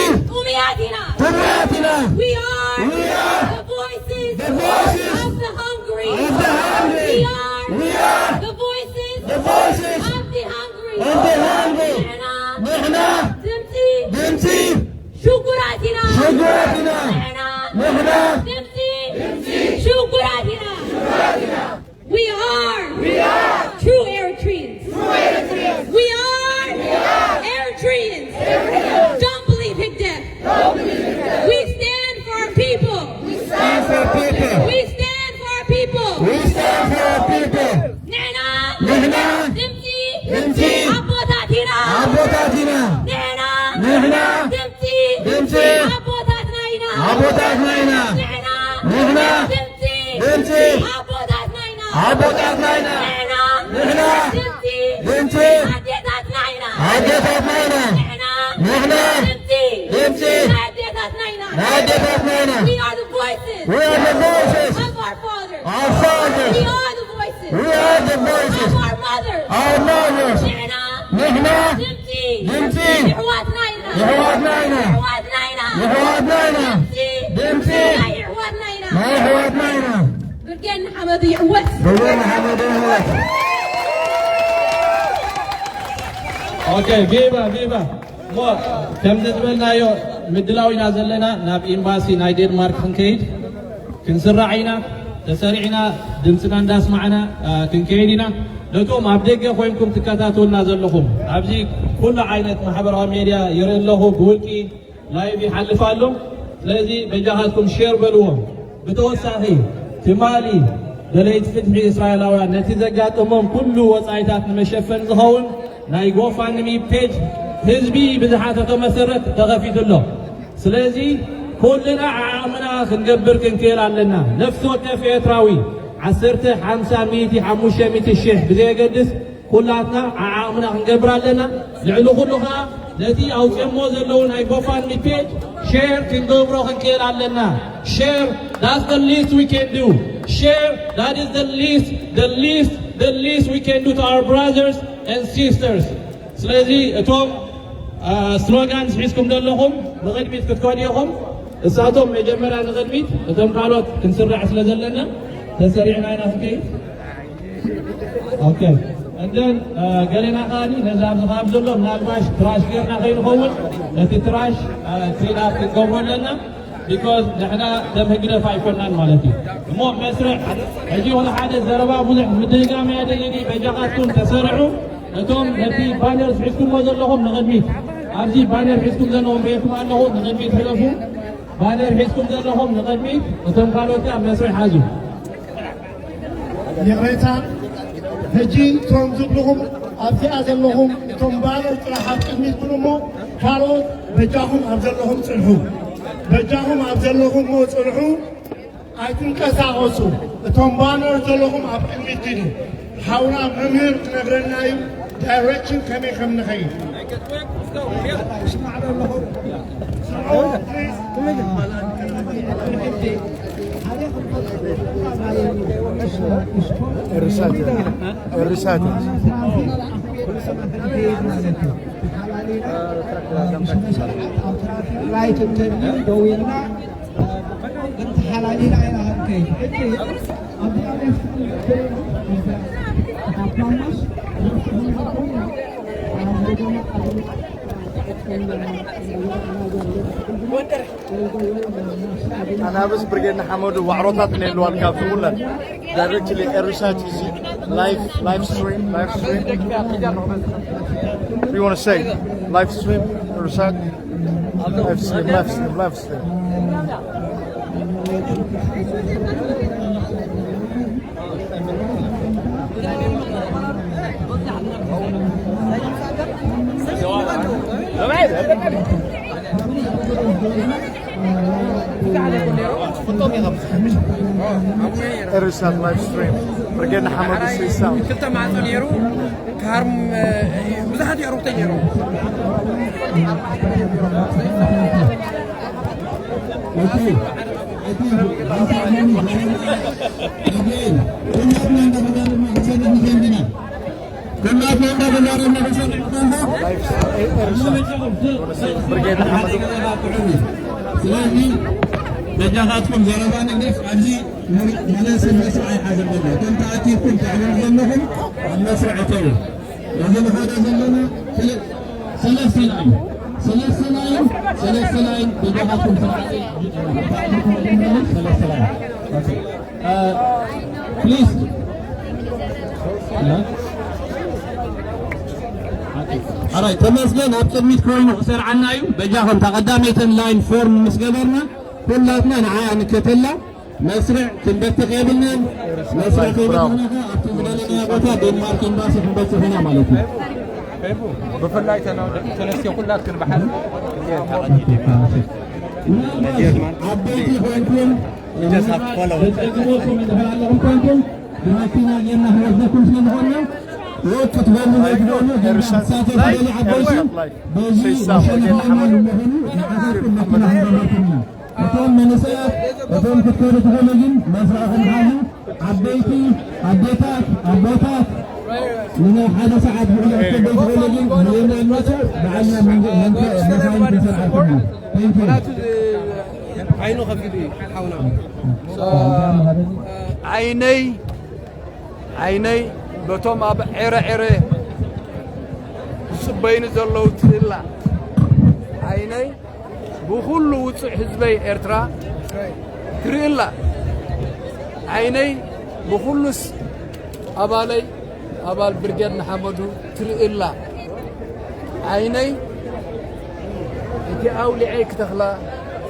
أمياتنا We are the voices of the hungry We are the voices of the hungry نحن دمتي شكراتنا نحن دمتي شكراتنا We are true Eritreans We are Eritreans Don't believe his death We stand for our people We stand for our people We stand for our people. نحن دمتي عبوتاتنا نحن دمتي عبوتاتنا نحن دمتي عبوتاتنا نحن دمتي عديتاتنا نحن دمتي عديتاتنا We are the voices We are the voices of our fathers our fathers. We are the voices We are the voices of our mothers our mothers. نحن دمتي إخواتنا دمتي إخواتنا ما إخواتنا بوين حمد يعوت بوين حمد يعوت اوكي فيبا مو كم تتبلنا يو مدلاوينا زلنا ناب إمباسي ناي دنمارك خنكيد كنسرعينا تسرعنا دمسنا نداس معنا كنكيدنا لكم أبدأ خوينكم تكاتاتولنا زلهم أبزي كل عينة محبرها ميديا يرين له بولكي لا يبي حلفالهم لذي بجهاتكم شير بلوهم بتوسعي تمالي دليت فتحي إسرائيلاويان نتيجة أمم كل وسائطات مشفن زهون ناي GoFundMe page حزبي بزحاتة مسرت تغفيت له سلازي كلنا عامنا خنقبر كنكيل علينا نفس وقت في إيرتراوي عسرت 500 500 الشيخ بزي قدس كلاتنا عامنا خنقبر علينا لعلو كلها التي أو تيمو زلون هاي GoFundMe page share كنقبرو خنكيل علينا share that's the least we can do share that is the least we can do to our brothers and sisters سلازي اتوم سلوغان حيسكم دلهم نغدميت كتكونيهم الساعتهم مجمرة نغدميت اتوم قالوت كنسرع سلازلنا تسريعنا هنا في كيف اوكي عندن قالنا خاني نزام زخاب زلهم نالباش تراش غيرنا غير هون نتي تراش تريدات تقومون لنا because نحنا دم هجنا فايفنان مالتي مو مسرع اجي ولا حدا زربا بلح مدقا ما يدقني بجاقاتكم تسرعوا أنتم نبي بانر حسكم وزلهم نغنميت أرجي بانر حسكم زلهم بيكم أنه نغنميت حلفوا بانر حسكم زلهم نغنميت أنتم قالوا كام مسرع حاجو يغريتا هجي توم زلهم أبتي أزلهم توم بانر راح تقميت كلهم قالوا بجاهم أبزلهم صلحوا بجاهم أبزلهم مو صلحوا أيتم كساغوسو توم بانر زلهم أبقميت ديني حاولنا أمير نغرنا direction كمي خمنا خير ኤሪሳት ላይ ትንተኒ ደውልና እንት ሓላሊ ላይ አርከይ أنا بس برجعنا حمود وعروضات نيلو الكابسولة directly ኤሪሳት is live stream what do you want to say live stream ኤሪሳት live stream ኤሪሳት لايف ستريم برجعنا حمود السيساو كنت مع نيرو كارم بزحت يعرف تنيرو بجاهاتكم زربان الناس عزي ملاس المسرع حاجة منها كنت أتيكم تعلم ظنهم المسرع تولي لازم هذا ظننا ثلاث سلايم بجاهاتكم ثلاث سلايم please alright تمسجن أبتميت كوينو سر عنايو بجاهم تقدميتن لاين فورم مسجبرنا كلاتنا نعاين كتلا مسرع تنبت قبلنا مسرع قبلنا أبتمينا بوتا دنمارك إمباسي تنبت هنا مالتي بفلايت أنا تنسي كلات كن بحر عبيتي خوينكم جزاك فولو تجمعكم من دفع لهم كنتم بمكينا لنا هرزكم سنهونا وقت بانو هيدونا ساتف بلي عبيسي بيجي وشلنا عملوا مهنو نعزكم مكينا هرزكم أتون منسيات أتون كتورة تغلقين مسرعهم هذا عبيتات من هذا ساعات بقول أكتب تغلقين ملينا الوتر بعدنا من مسرعين بسرعتهم عينو خفيفي حاولنا عيني بتوم أب عرة صبين زلوا تلا عيني بخل وصح حزبي إرترا تريلا عيني بخلص أبال برجال محمدو تريلا عيني أنت أولي عيك تخلا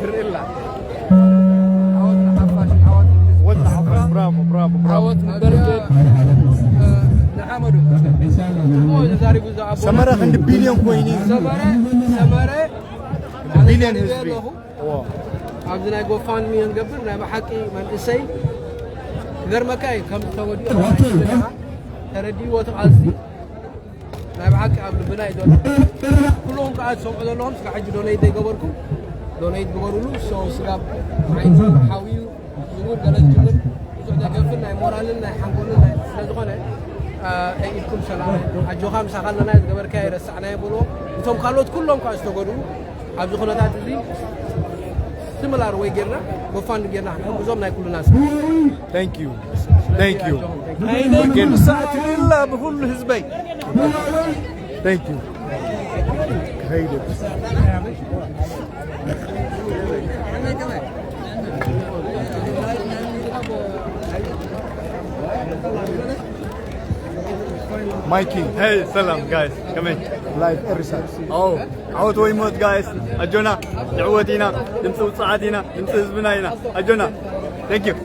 تريلا برافو عوض برجال سمرة عند بليون كويني سمرة بليون هزبي عبدنا يقول فان مين قبل نعم حكي من إسي غير مكاي كم تودي تردي وتعزي نعم حكي عبد بناء دول كلهم قاعد سوق لهم سكحج دونيت يقبركم دونيت يقبروا سو سكاب عايز حاويو يقول قلت جمل وجود قفلنا مورالنا حنقولنا لذقنا إيكم سلام أجوهم سخلنا ناس قبر كاي رسعنا يبلو انتم خلوت كلهم قاعد تقولوا عبد خلنا تدري similar way gerna go fund gerna بزوم ناكل الناس thank you again ساعة إلا بكل حزبي thank you هيدا Mikey. Hey, salam guys. Come in. Live Erisat. Oh, عود ويموت guys. أجونا دعوتنا نمسو صعدنا نمسو زبناينا أجونا. Thank you.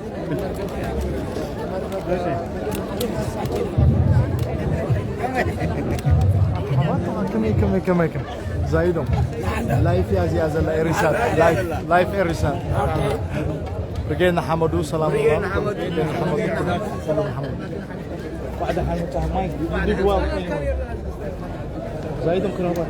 كم زايدهم. لايف يا زيازة إريسات. لايف إريسات. رجعنا حمدو سلام الله. رجعنا حمدو. بعد حاجة مايك يديك واقع زايدهم كرهبات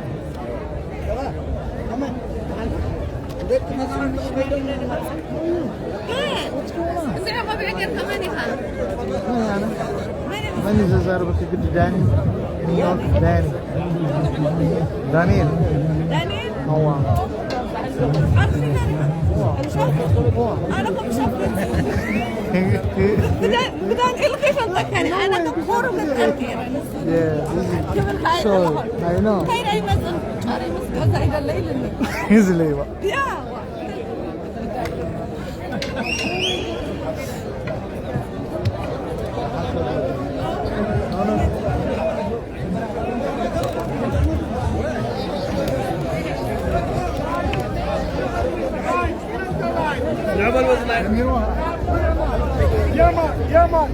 ماني زازار بس قد داني نيويورك دانيل هو أنا كم شافت بدان إلقي فضلك يعني أنا كبور من الأخير شو I know هاي أي مزن هذا إذا الليل easily ياما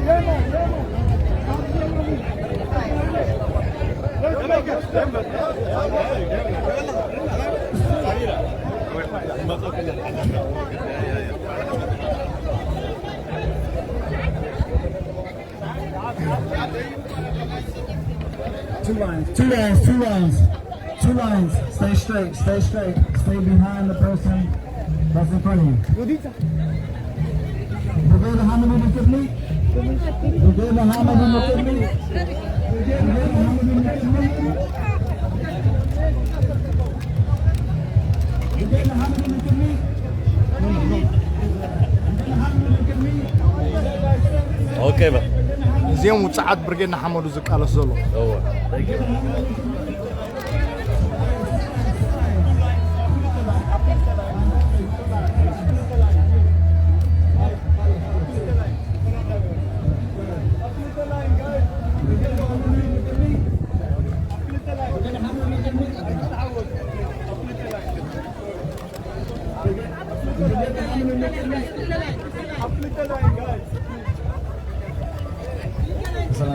Two lines. Stay straight. Stay behind the person that's in front of you. بغير محمد المكتبلي بغير محمد المكتبلي اوكي بقى زين وتصعد برجينا حمدو زق على الزلو هو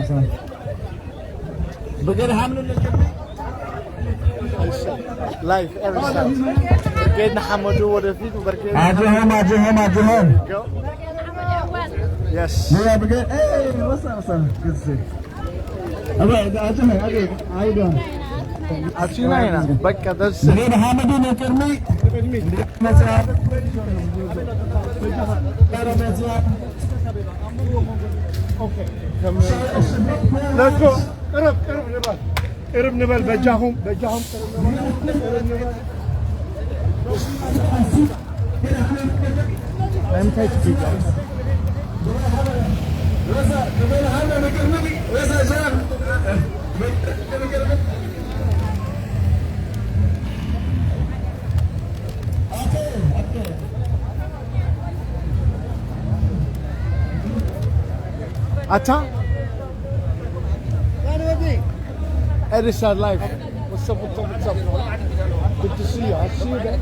سلام بغير حمل لايف إرسال برجينا حمدو ودفيد وبرجينا عجهم yes yeah بغير hey what's up good to see عجهم how you doing عشينا هنا بكا درس بغير حمدو نكرمي Let's go. قرب نبل بجاهم I'm tight to guys. Atta? Erisat live. What's up? Good to see you. I'll see you again.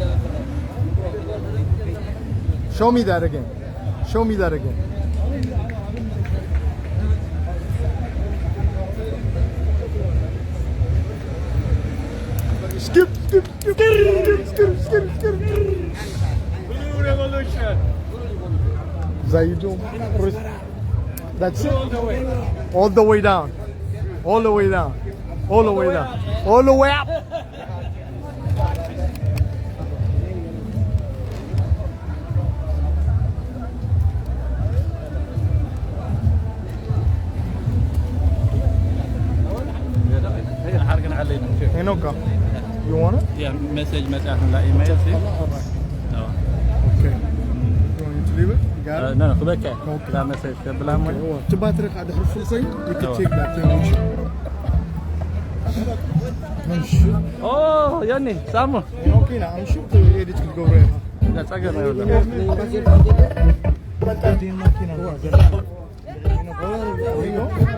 Show me that again. Show me that again. Skip. Blue Revolution. Zaidum. That's it. All the way down. All the way down. All the way down. All the way up. Henoka. You want it? Yeah, message on the email. See? No. Okay. You want me to leave it? You got it? No, okay. That message. To battery had a full thing. You can take that thing. Oh, Yanni, Samu. Okay, now I'm sure the edit could go right. That's a good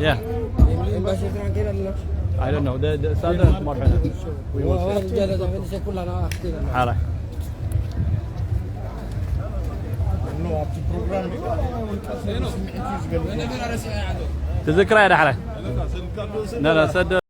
Yeah. I don't know. The southern market. We will see. Hala. تذكر يا رحلة. لا صدق